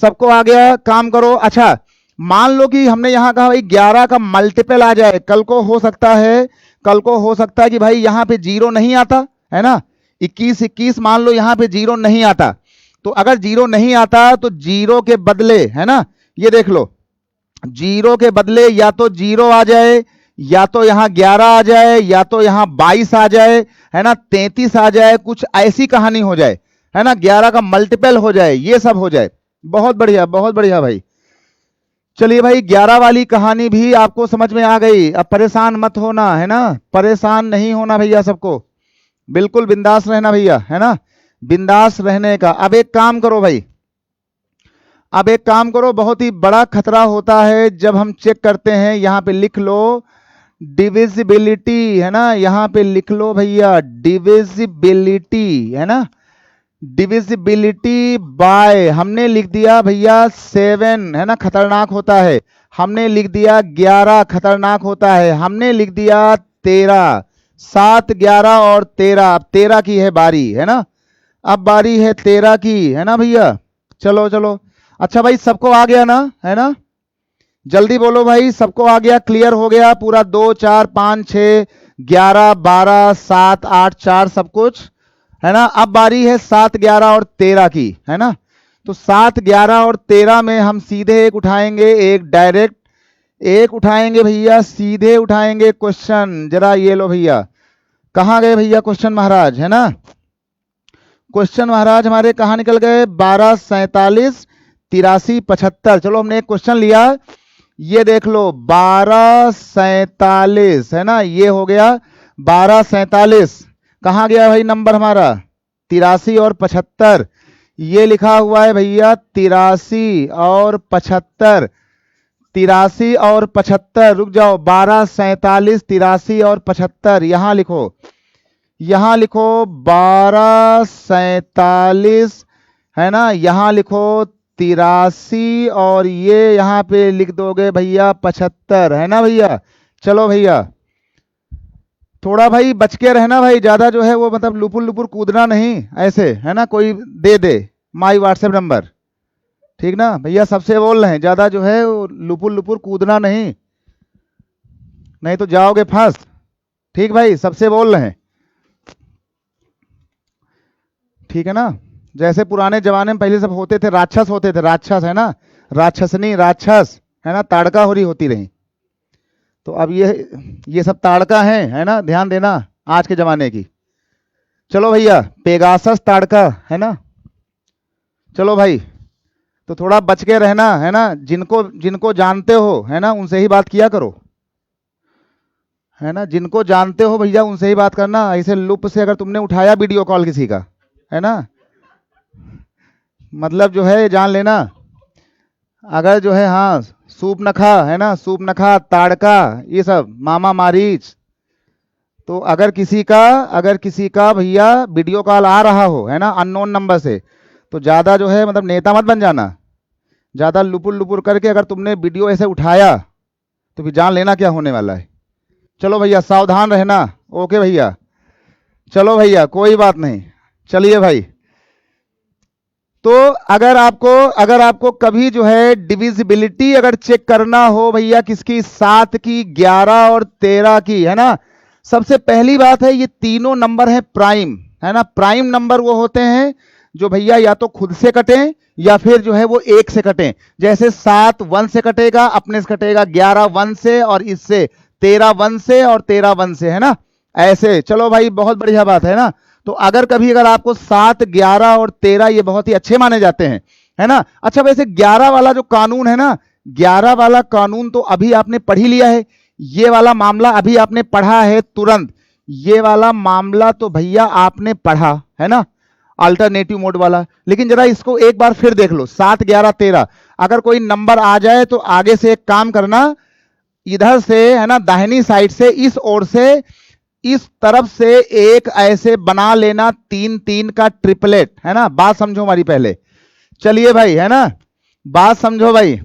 सबको आ गया। काम करो। अच्छा मान लो कि हमने यहां कहा भाई 11 का मल्टीपल आ जाए, कल को हो सकता है, कल को हो सकता है कि भाई यहां पे 0 नहीं आता, है ना, 21 21 मान लो यहां पे 0 नहीं आता, तो अगर 0 नहीं आता तो 0 के बदले, है ना, ये देख लो 0 के बदले या तो 0 आ जाए, या तो यहां 11 आ जाए, या तो यहां 22 आ जाए, है ना, 33 आ जाए, कुछ ऐसी कहानी हो जाए, है ना, 11 का मल्टीपल हो जाए, ये सब हो जाए। बहुत बढ़िया, बहुत बढ़िया भाई। चलिए भाई 11 वाली कहानी भी आपको समझ में आ गई, अब परेशान मत होना, है ना, परेशान नहीं होना भैया, सबको बिल्कुल बिंदास रहना भैया, है ना, बिंदास रहने का। अब एक काम करो भाई, अब एक काम करो, बहुत ही बड़ा खतरा होता है जब हम चेक करते हैं, यहां पे लिख लो डिविजिबिलिटी, है ना, यहां पे लिख लो भैया डिविजिबिलिटी, है ना, डिविजिबिलिटी बाय, हमने लिख दिया भैया 7, है ना, खतरनाक होता है, हमने लिख दिया 11 खतरनाक होता है, हमने लिख दिया 13, 7 11 और 13, अब 13 की है बारी, है ना, अब बारी है 13 की, है ना भैया। चलो चलो, अच्छा भाई सबको आ गया ना, है ना, जल्दी बोलो भाई, सबको आ गया, क्लियर हो गया पूरा, 2 4 5 6 11 12 7 8 4 सब कुछ, है ना। अब बारी है 7 11 और 13 की, है ना, तो 7 11 और 13 में हम सीधे एक उठाएंगे, एक डायरेक्ट एक उठाएंगे भैया, सीधे उठाएंगे क्वेश्चन, जरा ये लो भैया, कहां गए भैया क्वेश्चन महाराज, है ना, क्वेश्चन महाराज हमारे कहां निकल गए, 12 47 83 75। चलो हमने एक क्वेश्चन लिया, ये देख लो 12 47, है ना, ये हो गया 12 47, कहां गया भाई नंबर हमारा 83 और 75, ये लिखा हुआ है भैया 83 और 75, 83 और 75, रुक जाओ, 12 47 83 और 75, यहां लिखो, यहां लिखो 12 47, है ना, यहां लिखो 83 और ये यहां पे लिख दोगे भैया 75, है ना भैया। चलो भैया थोड़ा भाई बच के रहना भाई, ज्यादा जो है वो मतलब लुपुर लुपुर कूदना नहीं ऐसे, है ना, कोई दे दे माई व्हाट्सएप नंबर, ठीक ना भैया, सबसे बोल रहे हैं, ज्यादा जो है वो लुपुर लुपुर कूदना नहीं, नहीं तो जाओगे फंस, ठीक भाई, सबसे बोल रहे हैं, ठीक है ना। जैसे पुराने जमाने में पहले सब होते थे, राक्षस होते थे, राक्षस, है ना, राक्षसनी राक्षस, है ना, ताड़का होरी होती रही, तो अब ये सब ताड़का है ना, ध्यान देना आज के जमाने की। चलो भैया पेगासस ताड़का, है ना, चलो भाई, तो थोड़ा बच के रहना, है ना, जिनको जिनको जानते हो, है ना, उनसे ही बात किया करो, है ना, जिनको जानते हो भैया उनसे ही बात करना, ऐसे लुप से अगर तुमने उठाया वीडियो कॉल किसी का, है ना, मतलब जो है जान लेना, अगर जो है हाँ सूप नखा, है ना, सूप नखा ताड़का ये सब मामा मारीच, तो अगर किसी का भैया वीडियो कॉल आ रहा हो, है ना, अननोन नंबर से, तो ज्यादा जो है मतलब नेता मत बन जाना, ज्यादा लुपुर लुपुर करके अगर तुमने वीडियो ऐसे उठाया तो फिर जान लेना क्या होने वाला है। चलो भैया सावधान रहना, ओके भैया, चलो भैया कोई बात नहीं। चलिए भाई, तो अगर आपको कभी जो है डिविजिबिलिटी अगर चेक करना हो भैया किसकी, 7 की 11 और 13 की, है ना, सबसे पहली बात है ये तीनों नंबर है प्राइम, है ना, प्राइम नंबर वो होते हैं जो भैया या तो खुद से कटें या फिर जो है वो एक से कटें। जैसे 7 1 से कटेगा, अपने से कटेगा 11 1 से, और इससे 13 1 से, और 13 1 से, है ना, ऐसे। चलो भाई बहुत बढ़िया बात है ना। तो अगर कभी अगर आपको 7 11 और 13 ये बहुत ही अच्छे माने जाते हैं, है ना। अच्छा वैसे 11 वाला जो कानून है ना, 11 वाला कानून तो अभी आपने पढ़ ही लिया है, ये वाला मामला अभी आपने पढ़ा है तुरंत, ये वाला मामला तो भैया आपने पढ़ा है ना, अल्टरनेटिव मोड वाला। लेकिन जरा इसको एक बार फिर देख लो, 7 11 13, अगर कोई नंबर आ जाए तो आगे से एक काम करना, इधर से है ना, दाहिनी साइड से, इस ओर से, इस तरफ से एक ऐसे बना लेना 3 3 का ट्रिपलेट, है ना। बात समझो हमारी पहले, चलिए भाई, है ना, बात समझो भाई।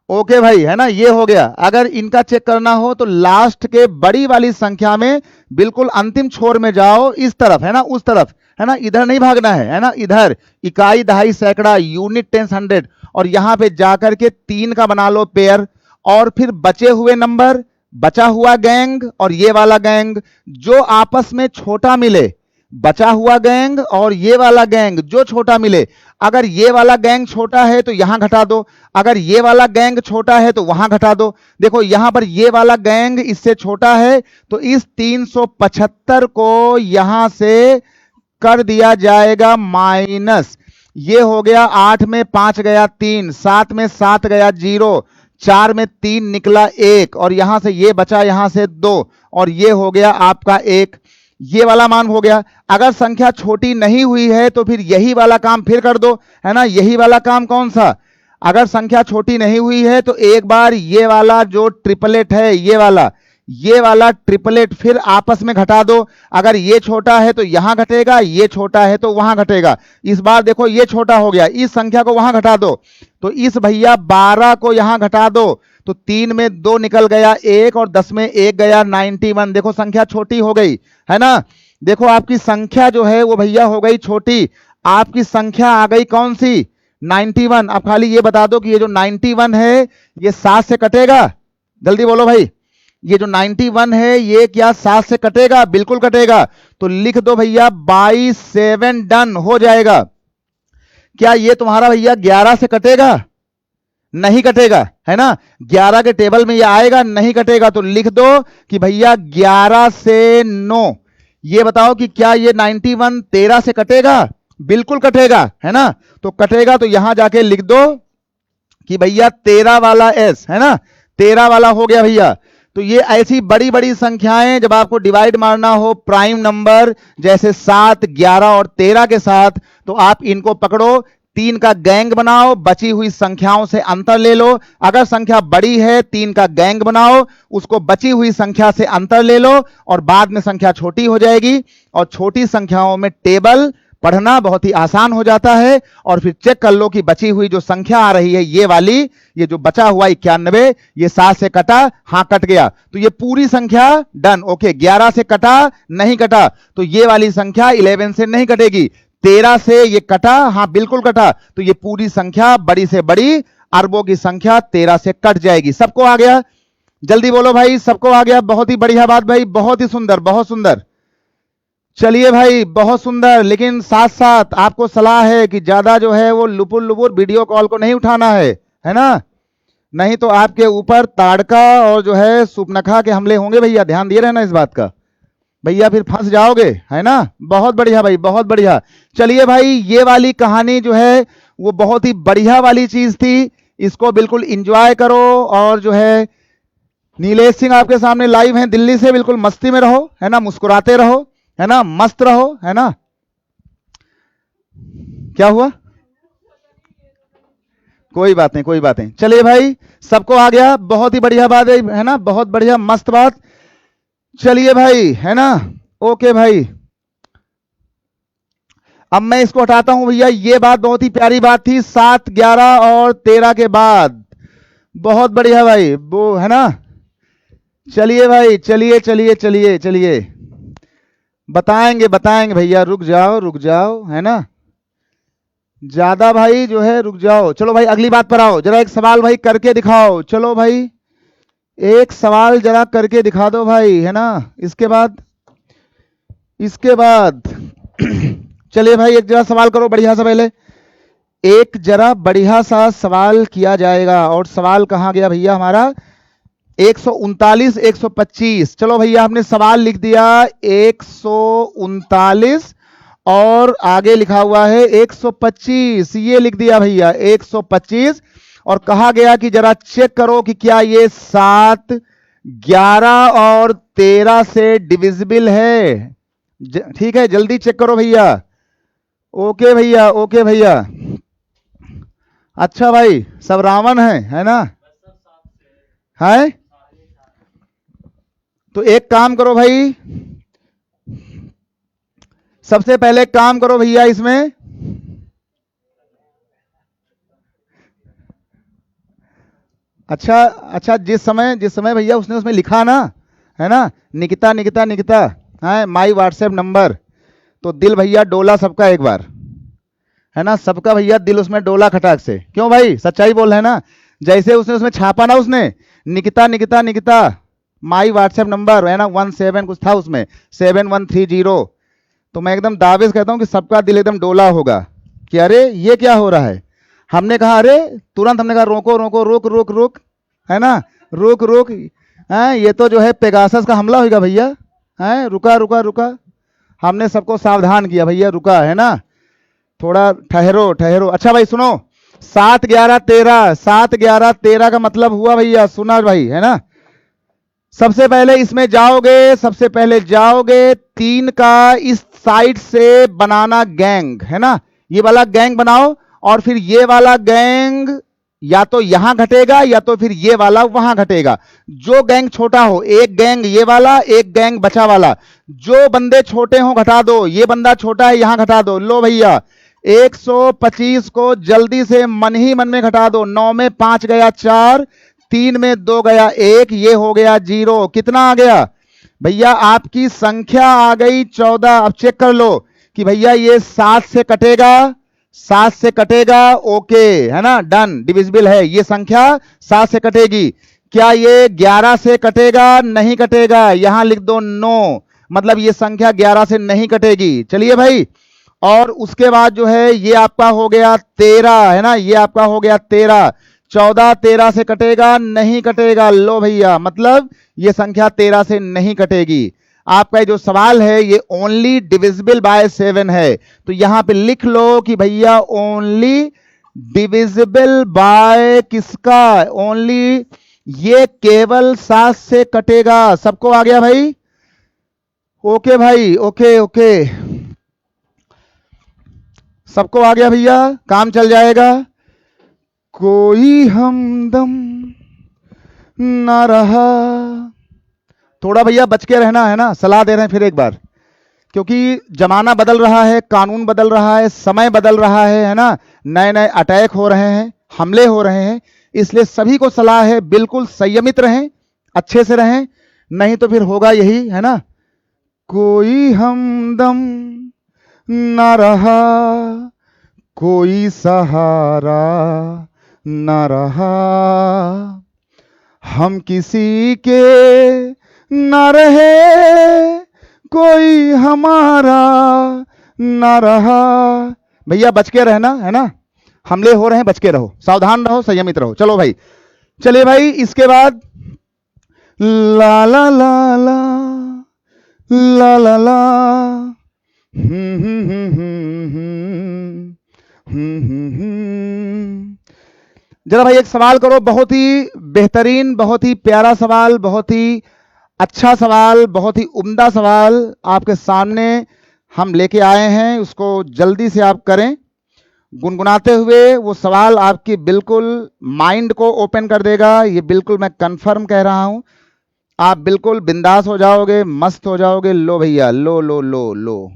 ओके भाई, है ना, ये हो गया। अगर इनका चेक करना हो तो लास्ट के बड़ी वाली संख्या में बिल्कुल अंतिम छोर में जाओ, इस तरफ, है ना, उस तरफ, है ना, इधर नहीं भागना है ना, इधर इकाई दहाई सैकड़ा, यूनिट टेंस हंड्रेड, और यहां पे जाकर के 3 का बना लो पेयर, और फिर बचे हुए नंबर, बचा हुआ गैंग और ये वाला गैंग, जो आपस में छोटा मिले, बचा हुआ गैंग और ये वाला गैंग जो छोटा मिले, अगर ये वाला गैंग छोटा है तो यहां घटा दो, अगर ये वाला गैंग छोटा है तो वहां घटा दो। देखो यहां पर ये वाला गैंग इससे छोटा है, तो इस 375 को यहां से कर दिया जाएगा माइनस। ये हो गया 8 में 5 गया 3, 7 में 7 गया 0, 4 में 3 निकला 1, और यहां से ये बचा यहां से 2, और ये हो गया आपका 1। ये वाला मान हो गया। अगर संख्या छोटी नहीं हुई है तो फिर यही वाला काम फिर कर दो, है ना। यही वाला काम कौन सा, अगर संख्या छोटी नहीं हुई है तो एक बार ये वाला जो ट्रिपलेट है, ये वाला ट्रिपलेट फिर आपस में घटा दो। अगर ये छोटा है तो यहां घटेगा, ये छोटा है तो वहां घटेगा। इस बार देखो ये छोटा हो गया, इस संख्या को वहां घटा दो, तो इस भैया 12 को यहां घटा दो, तो 3 में 2 निकल गया 1, और 10 में 1 गया 91। देखो संख्या छोटी हो गई, है ना। देखो आपकी संख्या जो है वो भैया हो गई छोटी, आपकी संख्या आ गई कौन सी, 91। अब खाली ये बता दो कि ये जो 91 है ये 7 से कटेगा, जल्दी बोलो भाई, ये जो 91 है ये क्या 7 से कटेगा, बिल्कुल कटेगा। तो लिख दो भैया 22 7 डन हो जाएगा। क्या ये तुम्हारा भैया 11 से कटेगा, नहीं कटेगा, है ना, 11 के टेबल में ये आएगा, नहीं कटेगा। तो लिख दो कि भैया 11 से 9। ये बताओ कि क्या ये 91 13 से कटेगा, बिल्कुल कटेगा, है ना। तो कटेगा तो यहां जाके लिख दो कि भैया 13 वाला एस, है ना, 13 वाला हो गया भैया। तो ये ऐसी बड़ी बड़ी संख्याएं जब आपको डिवाइड मारना हो प्राइम नंबर जैसे 7 11 और 13 के साथ, तो आप इनको पकड़ो, 3 का गैंग बनाओ, बची हुई संख्याओं से अंतर ले लो। अगर संख्या बड़ी है 3 का गैंग बनाओ, उसको बची हुई संख्या से अंतर ले लो, और बाद में संख्या छोटी हो जाएगी। और छोटी संख्याओं में टेबल पढ़ना बहुत ही आसान हो जाता है। और फिर चेक कर लो कि बची हुई जो संख्या आ रही है ये वाली, ये जो बचा हुआ 91, ये 7 से कटा, हाँ कट गया, तो ये पूरी संख्या डन। ओके, 11 से कटा, नहीं कटा, तो ये वाली संख्या 11 से नहीं कटेगी। 13 से ये कटा, हाँ बिल्कुल कटा, तो ये पूरी संख्या बड़ी से बड़ी अरबों की संख्या 13 से कट जाएगी। सबको आ गया, जल्दी बोलो भाई, सबको आ गया। बहुत ही बढ़िया बात भाई, बहुत ही सुंदर, बहुत सुंदर। चलिए भाई बहुत सुंदर, लेकिन साथ साथ आपको सलाह है कि ज्यादा जो है वो लुपुर लुपुर वीडियो कॉल को नहीं उठाना है ना, नहीं तो आपके ऊपर ताड़का और जो है सुपनखा के हमले होंगे भैया, ध्यान दिए रहना इस बात का भैया, फिर फंस जाओगे, है ना। बहुत बढ़िया भाई, बहुत बढ़िया। चलिए भाई, ये वाली कहानी जो है वो बहुत ही बढ़िया वाली चीज थी, इसको बिल्कुल इंजॉय करो। और जो है नीलेश सिंह आपके सामने लाइव हैं दिल्ली से, बिल्कुल मस्ती में रहो, है ना, मुस्कुराते रहो, है ना, मस्त रहो, है ना। क्या हुआ, कोई बात नहीं, कोई बात नहीं। चलिए भाई, सबको आ गया, बहुत ही बढ़िया बात है ना, बहुत बढ़िया मस्त बात। चलिए भाई, है ना, ओके भाई। अब मैं इसको हटाता हूं भैया, ये बात बहुत ही प्यारी बात थी, 7 11 और 13 के बाद, बहुत बढ़िया भाई, वो है ना। चलिए भाई, चलिए चलिए चलिए चलिए, बताएंगे बताएंगे भैया, रुक जाओ रुक जाओ, है ना, ज्यादा भाई जो है रुक जाओ। चलो भाई अगली बात पर आओ, जरा एक सवाल भाई करके दिखाओ। चलो भाई एक सवाल जरा करके दिखा दो भाई, है ना। इसके बाद चलिए भाई एक जरा सवाल करो बढ़िया सा, पहले एक जरा बढ़िया सा सवाल किया जाएगा। और सवाल कहाँ गया भैया हमारा, 139 125। चलो भैया आपने सवाल लिख दिया 139 और आगे लिखा हुआ है 125, ये लिख दिया भैया 125। और कहा गया कि जरा चेक करो कि क्या ये 7, 11 और 13 से डिविजिबल है। ठीक है, जल्दी चेक करो भैया। ओके भैया, ओके भैया। अच्छा भाई, सब रावण है ना? है तो एक काम करो भाई, सबसे पहले काम करो भैया इसमें, अच्छा जिस समय भैया उसने उसमें लिखा ना, है ना, निकिता निकिता निकिता, है माई व्हाट्सएप नंबर, तो दिल भैया डोला सबका एक बार, है ना, सबका भैया दिल उसमें डोला खटाक से। क्यों भाई, सच्चाई बोल रहे हैं ना? जैसे उसने उसमें छापा ना, उसने Nikita Nikita Nikita my WhatsApp number, है ना, 17 कुछ था उसमें, 7130, तो मैं एकदम दावे से कहता हूं कि सबका दिल एकदम डोला होगा कि अरे ये क्या हो रहा है। हमने कहा अरे, तुरंत हमने कहा रोको रोको रुक रुक रुक, है ना, रुक रुक, है ये तो जो है पेगासस का हमला होगा भैया, है रुका रुका रुका। हमने सबको सावधान किया भैया, रुका, है ना, थोड़ा ठहरो ठहरो। अच्छा भाई सुनो, 7, 11, 13, 7, 11, 13 का मतलब हुआ भैया, सुना भाई, है ना, सबसे पहले इसमें जाओगे, सबसे पहले जाओगे 3 का इस साइड से बनाना गैंग, है ना, ये वाला गैंग बनाओ, और फिर ये वाला गैंग या तो यहां घटेगा या तो फिर ये वाला वहां घटेगा। जो गैंग छोटा हो, एक गैंग ये वाला, एक गैंग बचा वाला, जो बंदे छोटे हो घटा दो, ये बंदा छोटा है यहां घटा दो। लो भैया 125 को जल्दी से मन ही मन में घटा दो। 9 में 5 गया 4, 3 में 2 गया 1, ये हो गया 0। कितना आ गया भैया, आपकी संख्या आ गई 14। अब चेक कर लो कि भैया ये 7 से कटेगा, 7 से कटेगा, ओके, है ना, डन, डिविजिबल है, ये संख्या 7 से कटेगी। क्या ये 11 से कटेगा? नहीं कटेगा, यहां लिख दो नो, मतलब ये संख्या 11 से नहीं कटेगी। चलिए भाई, और उसके बाद जो है ये आपका हो गया 13, है ना, ये आपका हो गया 13। 14 13 से कटेगा? नहीं कटेगा। लो भैया, मतलब ये संख्या 13 से नहीं कटेगी। आपका जो सवाल है ये ओनली डिविजिबल बाय 7 है, तो यहां पे लिख लो कि भैया ओनली डिविजिबल बाय किसका, ओनली ये केवल 7 से कटेगा। सबको आ गया भाई? ओके भाई, ओके ओके, सबको आ गया भैया, काम चल जाएगा। कोई हमदम ना रहा, थोड़ा भैया बच के रहना, है ना, सलाह दे रहे हैं फिर एक बार, क्योंकि जमाना बदल रहा है, कानून बदल रहा है, समय बदल रहा है ना, नए नए अटैक हो रहे हैं, हमले हो रहे हैं, इसलिए सभी को सलाह है बिल्कुल संयमित रहें, अच्छे से रहें, नहीं तो फिर होगा यही, है ना। कोई हमदम ना रहा, कोई सहारा ना रहा, हम किसी के ना रहे, कोई हमारा ना रहा। भैया बच के रहना, है ना, हमले हो रहे हैं, बच के रहो, सावधान रहो, संयमित रहो। चलो भाई, चलिए भाई, इसके बाद ला ला ला ला ला ला ला, जरा भाई एक सवाल करो, बहुत ही बेहतरीन, बहुत ही प्यारा सवाल, बहुत ही अच्छा सवाल, बहुत ही उम्दा सवाल आपके सामने हम लेके आए हैं, उसको जल्दी से आप करें गुनगुनाते हुए। वो सवाल आपकी बिल्कुल माइंड को ओपन कर देगा, ये बिल्कुल मैं कंफर्म कह रहा हूं, आप बिल्कुल बिंदास हो जाओगे, मस्त हो जाओगे। लो भैया, लो लो लो लो,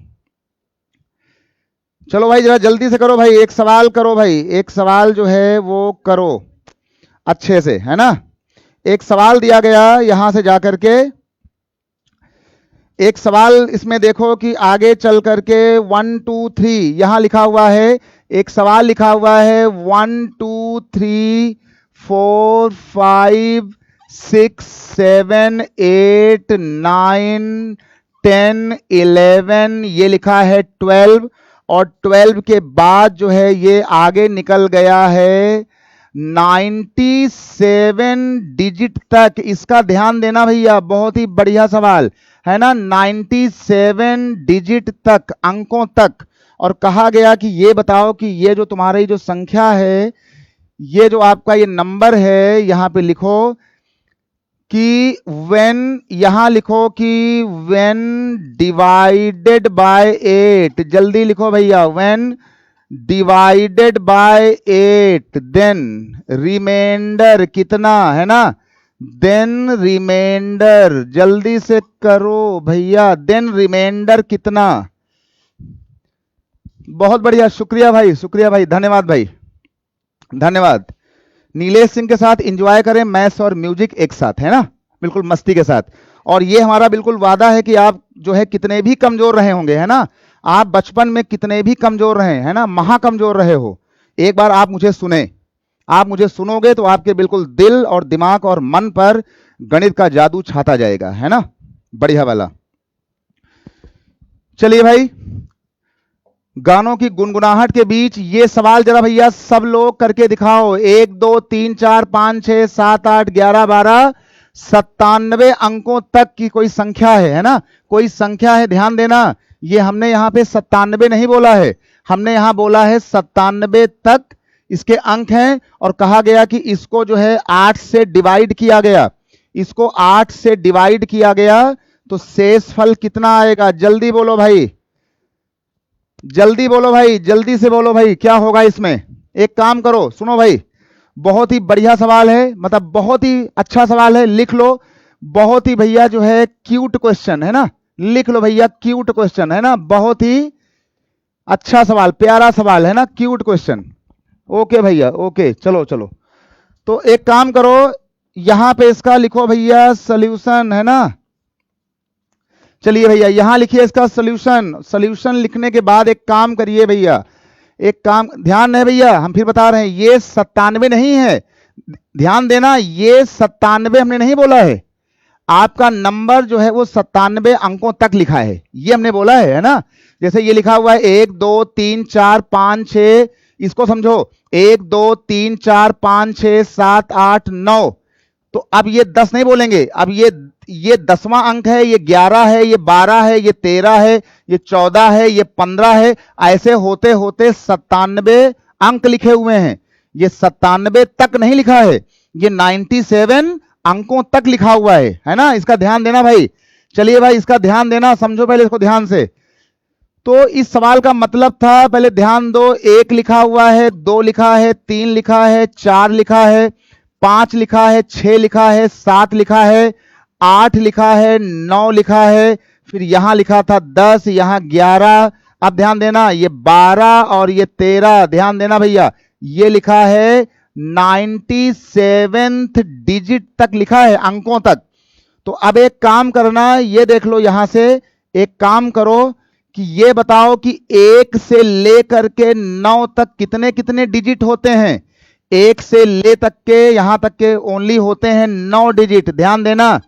चलो भाई जरा जल्दी से करो भाई, एक सवाल करो भाई, एक सवाल जो है वो करो अच्छे से, है ना। एक सवाल दिया गया, यहां से जाकर के एक सवाल इसमें देखो कि आगे चल करके 1 2 3 यहां लिखा हुआ है, एक सवाल लिखा हुआ है 1 2 3 4 5 6 7 8 9 10 11, ये लिखा है 12, और 12 के बाद जो है ये आगे निकल गया है 97 डिजिट तक। इसका ध्यान देना भैया, बहुत ही बढ़िया सवाल है ना। 97 डिजिट तक, अंकों तक। और कहा गया कि ये बताओ कि ये जो तुम्हारी जो संख्या है, ये जो आपका ये नंबर है, यहां पे लिखो कि when, यहां लिखो कि when divided by 8, जल्दी लिखो भैया, when divided by 8 then remainder कितना है ना, then remainder, जल्दी से करो भैया, then remainder कितना। बहुत बढ़िया, शुक्रिया भाई, शुक्रिया भाई, धन्यवाद भाई, धन्यवाद। नीलेश सिंह के साथ एंजॉय करें मैथ्स और म्यूजिक एक साथ, है ना, बिल्कुल मस्ती के साथ। और ये हमारा बिल्कुल वादा है कि आप जो है कितने भी कमजोर रहे होंगे, है ना, आप बचपन में कितने भी कमजोर रहे, है ना, महा कमजोर रहे हो, एक बार आप मुझे सुने, आप मुझे सुनोगे तो आपके बिल्कुल दिल और दिमाग और मन पर गणित का जादू छाता जाएगा, है ना, बढ़िया वाला। चलिए भाई, गानों की गुनगुनाहट के बीच ये सवाल जरा भैया सब लोग करके दिखाओ। 1 2 3 4 5 6 7 8 11 12 97 अंकों तक की कोई संख्या है ना, कोई संख्या है, ध्यान देना। ये हमने यहाँ पे 97 नहीं बोला है, हमने यहाँ बोला है 97 तक इसके अंक हैं। और कहा गया कि इसको जो है 8 से डिवाइड किया गया, इसको 8 से डिवाइड किया गया, तो शेष फल कितना आएगा, जल्दी बोलो भाई, जल्दी बोलो भाई, जल्दी से बोलो भाई, क्या होगा इसमें। एक काम करो, सुनो भाई, बहुत ही बढ़िया सवाल है, मतलब बहुत ही अच्छा सवाल है, लिख लो। बहुत ही भैया जो है क्यूट क्वेश्चन है ना, लिख लो भैया, क्यूट क्वेश्चन है ना, बहुत ही अच्छा सवाल, प्यारा सवाल है ना, क्यूट क्वेश्चन। ओके भैया, ओके, चलो चलो। तो एक काम करो, यहां पे इसका लिखो भैया सॉल्यूशन, है ना। चलिए भैया, यहां लिखिए इसका सॉल्यूशन। सॉल्यूशन लिखने के बाद एक काम करिए भैया, एक काम, ध्यान है भैया, हम फिर बता रहे हैं, ये 97 नहीं है, ध्यान देना, ये 97 हमने नहीं बोला है, आपका नंबर जो है वो 97 अंकों तक लिखा है, ये हमने बोला है ना। जैसे ये लिखा हुआ है 1 2 3 4 5 6, इसको समझो, 1 2 3 4 5 6 7 8 9। तो अब ये 10 नहीं बोलेंगे, अब ये 10वां अंक है, ये 11 है, ये 12 है, ये 13 है, ये 14 है, ये 15 है, ऐसे होते होते 97 अंक लिखे हुए हैं। ये 97 तक नहीं लिखा है, ये 97 अंकों तक लिखा हुआ है ना, इसका ध्यान देना भाई। चलिए भाई, इसका ध्यान देना, समझो पहले इसको ध्यान से। तो इस सवाल का मतलब था, पहले ध्यान दो, 1 लिखा हुआ है, 2 लिखा है, 3 लिखा है, 4 लिखा है, 5 लिखा है, 6 लिखा है, 7 लिखा है, 8 लिखा है, 9 लिखा है, फिर यहां लिखा था 10, यहां 11। अब ध्यान देना, ये 12 और ये 13, ध्यान देना भैया, ये लिखा है 97th डिजिट तक लिखा है, अंकों तक। तो अब एक काम करना, ये देख लो, यहां से एक काम करो कि ये बताओ कि 1 से लेकर के 9 तक कितने कितने डिजिट होते हैं। 1 से ले तक के, यहां तक के ओनली होते हैं 9 डिजिट, ध्यान देना।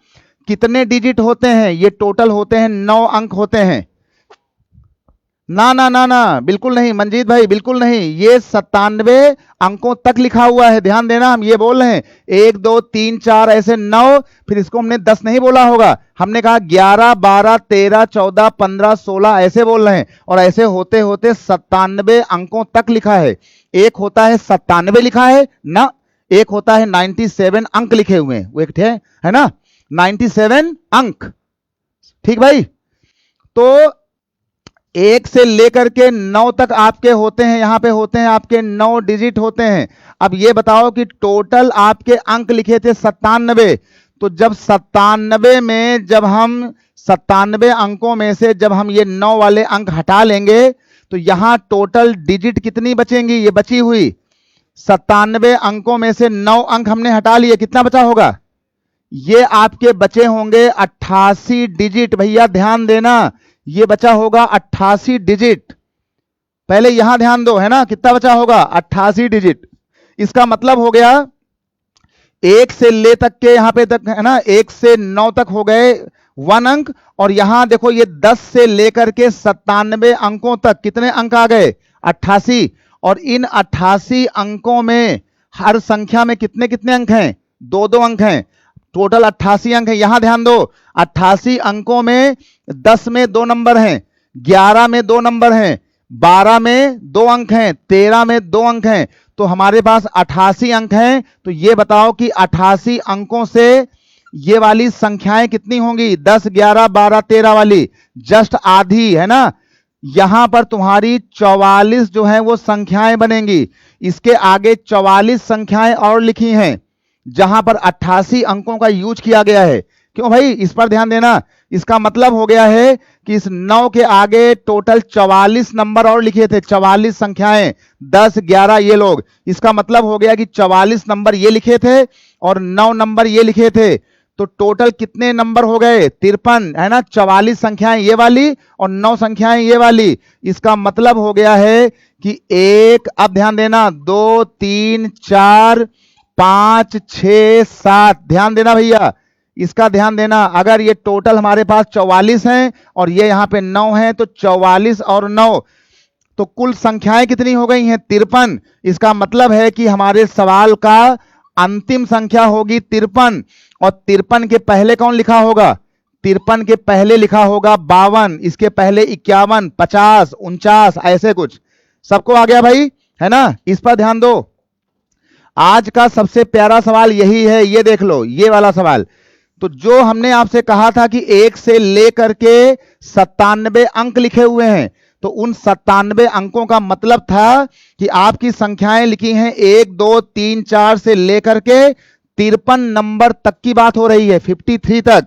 कितने डिजिट होते हैं, ये टोटल होते हैं 9 अंक होते हैं। ना ना ना ना, बिल्कुल नहीं मंजीत भाई, बिल्कुल नहीं, ये 97 अंकों तक लिखा हुआ है, ध्यान देना। हम ये बोल रहे हैं 1 2 3 4 ऐसे 9, फिर इसको हमने 10 नहीं बोला होगा, हमने कहा 11 12 13 14 15 16 ऐसे बोल रहे हैं, और ऐसे होते होते 97 अंकों तक लिखा है। एक होता है 97 लिखा है ना, एक होता है 97 अंक लिखे हुए हैं, वो एक है ना, 97 अंक, ठीक भाई। तो 1 से लेकर के 9 तक आपके होते हैं, यहां पे होते हैं आपके 9 डिजिट होते हैं। अब ये बताओ कि टोटल आपके अंक लिखे थे 97, तो जब 97 में, जब हम 97 अंकों में से जब हम ये 9 वाले अंक हटा लेंगे, तो यहां टोटल डिजिट कितनी बचेंगी, ये बची हुई 97 अंकों में से 9 अंक हमने हटा लिए, कितना बचा होगा, ये आपके बचे होंगे 88 डिजिट। भैया ध्यान देना, ये बचा होगा 88 डिजिट। पहले यहां ध्यान दो, है ना, कितना बचा होगा, 88 डिजिट। इसका मतलब हो गया 1 से ले तक के, यहां पे तक है ना, 1 से 9 तक हो गए, 1 अंक, और यहां देखो ये 10 से लेकर के 97 अंकों तक कितने अंक आ गए, 88। और इन 88 अंकों में हर संख्या में कितने कितने अंक हैं, 2-2 अंक हैं, टोटल 88 अंक हैं। यहां ध्यान दो, 88 अंकों में 10 में 2 नंबर हैं, 11 में 2 नंबर हैं, 12 में 2 अंक हैं, 13 में 2 अंक हैं, तो हमारे पास 88 अंक हैं। तो ये बताओ कि 88 अंकों से ये वाली संख्याएं कितनी होंगी, 10, 11, 12, 13 वाली, जस्ट आधी है ना। यहां पर तुम्हारी 44 जो है वो संख्याएं बनेंगी। इसके आगे 44 संख्याएं और लिखी हैं जहां पर 88 अंकों का यूज किया गया है। क्यों भाई, इस पर ध्यान देना। इसका मतलब हो गया है कि इस 9 के आगे टोटल 44 नंबर और लिखे थे, 44 संख्याएं, 10, 11 ये लोग। इसका मतलब हो गया कि 44 नंबर ये लिखे थे और 9 नंबर ये लिखे थे, तो टोटल कितने नंबर हो गए, 53 है ना। 44 संख्याएं ये वाली और 9 संख्याएं ये वाली। इसका मतलब हो गया है कि 1, अब ध्यान देना, 2, 3, 4, 5, 6, 7, ध्यान देना भैया, इसका ध्यान देना। अगर ये टोटल हमारे पास 44 हैं और ये यहां पे 9 हैं, तो 44 और 9 तो कुल संख्याएं कितनी हो गई हैं, 53। इसका मतलब है कि हमारे सवाल का अंतिम संख्या होगी 53। और 53 के पहले कौन लिखा होगा, 53 के पहले लिखा होगा 52, इसके पहले 51, 50, 49, ऐसे कुछ। सबको आ गया भाई, है ना। इस पर ध्यान दो। आज का सबसे प्यारा सवाल यही है, ये देख लो, ये वाला सवाल। तो जो हमने आपसे कहा था कि 1 से लेकर के 97 अंक लिखे हुए हैं, तो उन 97 अंकों का मतलब था कि आपकी संख्याएं लिखी हैं 1, 2, 3, 4 से लेकर के 53 नंबर तक की बात हो रही है, 53 तक।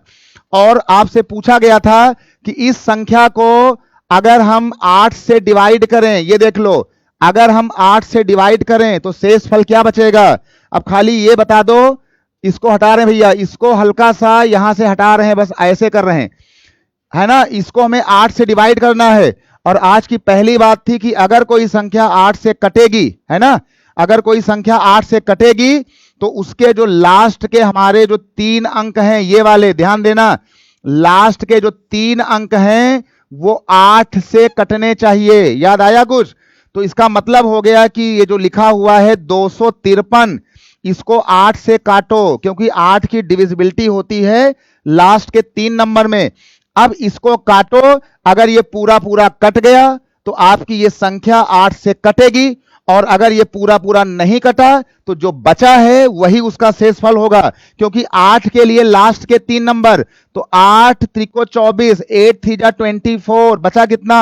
और आपसे पूछा गया था कि इस संख्या को अगर हम 8 से डिवाइड करें, ये देख लो, अगर हम 8 से डिवाइड करें तो शेषफल क्या बचेगा। अब खाली ये बता दो, इसको हटा रहे हैं भैया, इसको हल्का सा यहां से हटा रहे हैं, बस ऐसे कर रहे हैं, है ना। इसको हमें 8 से डिवाइड करना है। और आज की पहली बात थी कि अगर कोई संख्या 8 से कटेगी, है ना, अगर कोई संख्या 8 से कटेगी तो उसके जो लास्ट के हमारे जो 3 अंक हैं, ये वाले ध्यान देना, लास्ट के जो 3 अंक हैं वो 8 से कटने चाहिए। याद आया कुछ। तो इसका मतलब हो गया कि ये जो लिखा हुआ है 253, इसको 8 से काटो, क्योंकि 8 की डिविजिबिलिटी होती है लास्ट के 3 नंबर में। अब इसको काटो, अगर ये पूरा पूरा कट गया तो आपकी ये संख्या 8 से कटेगी, और अगर ये पूरा पूरा नहीं कटा तो जो बचा है वही उसका शेषफल होगा, क्योंकि 8 के लिए लास्ट के 3 नंबर। तो 8 त्रिको 24, 8 3 जा 24, बचा कितना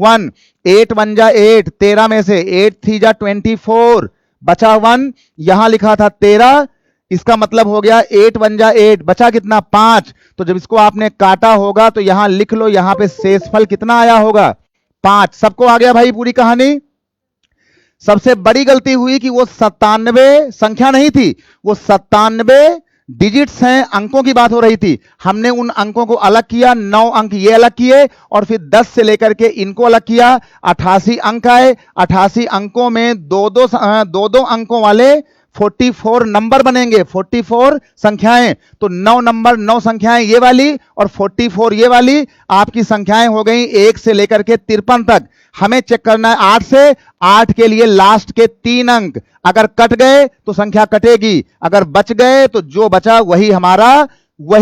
1, 8 1 जा 8, 13 में से 8 3 जा 24, बचा 1, यहां लिखा था 13, इसका मतलब हो गया 8 1 जा 8, बचा कितना 5। तो जब इसको आपने काटा होगा तो यहां लिख लो, यहां पे शेषफल कितना आया होगा 5। सबको आ गया भाई पूरी कहानी। सबसे बड़ी गलती हुई कि वो 97 संख्या नहीं थी, वो 97 डिजिट्स हैं, अंकों की बात हो रही थी। हमने उन अंकों को अलग किया, 9 अंक ये अलग किए, और फिर 10 से लेकर के इनको अलग किया, 88 अंक आए। 88 अंकों में दो दो अंकों वाले 44 नंबर बनेंगे, 44 संख्याएं। तो 9 नंबर 9 संख्याएं ये वाली और 44 ये वाली, आपकी संख्याएं हो गई 1 से लेकर के 53 तक। हमें चेक करना है 8 से, 8 के लिए लास्ट के 3 अंक अगर कट गए तो संख्या कटेगी, अगर बच गए तो जो बचा वही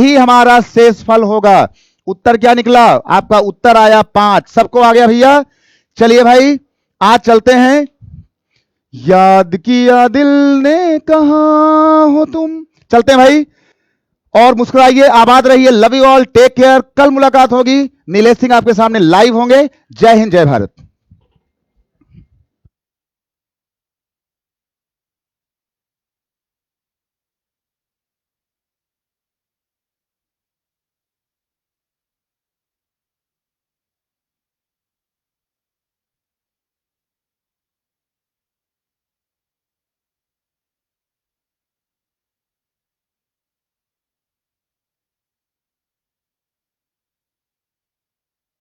हमारा शेषफल होगा। उत्तर क्या निकला आपका, उत्तर आया 5। सबको आ गया भैया। चलिए भाई आज चलते हैं। याद किया दिल ने कहां हो तुम, चलते हैं भाई। और मुस्कुराइए, आबाद रहिए, love you all, take care. कल मुलाकात होगी, नीलेश सिंह आपके सामने लाइव होंगे। जय हिंद, जय भारत।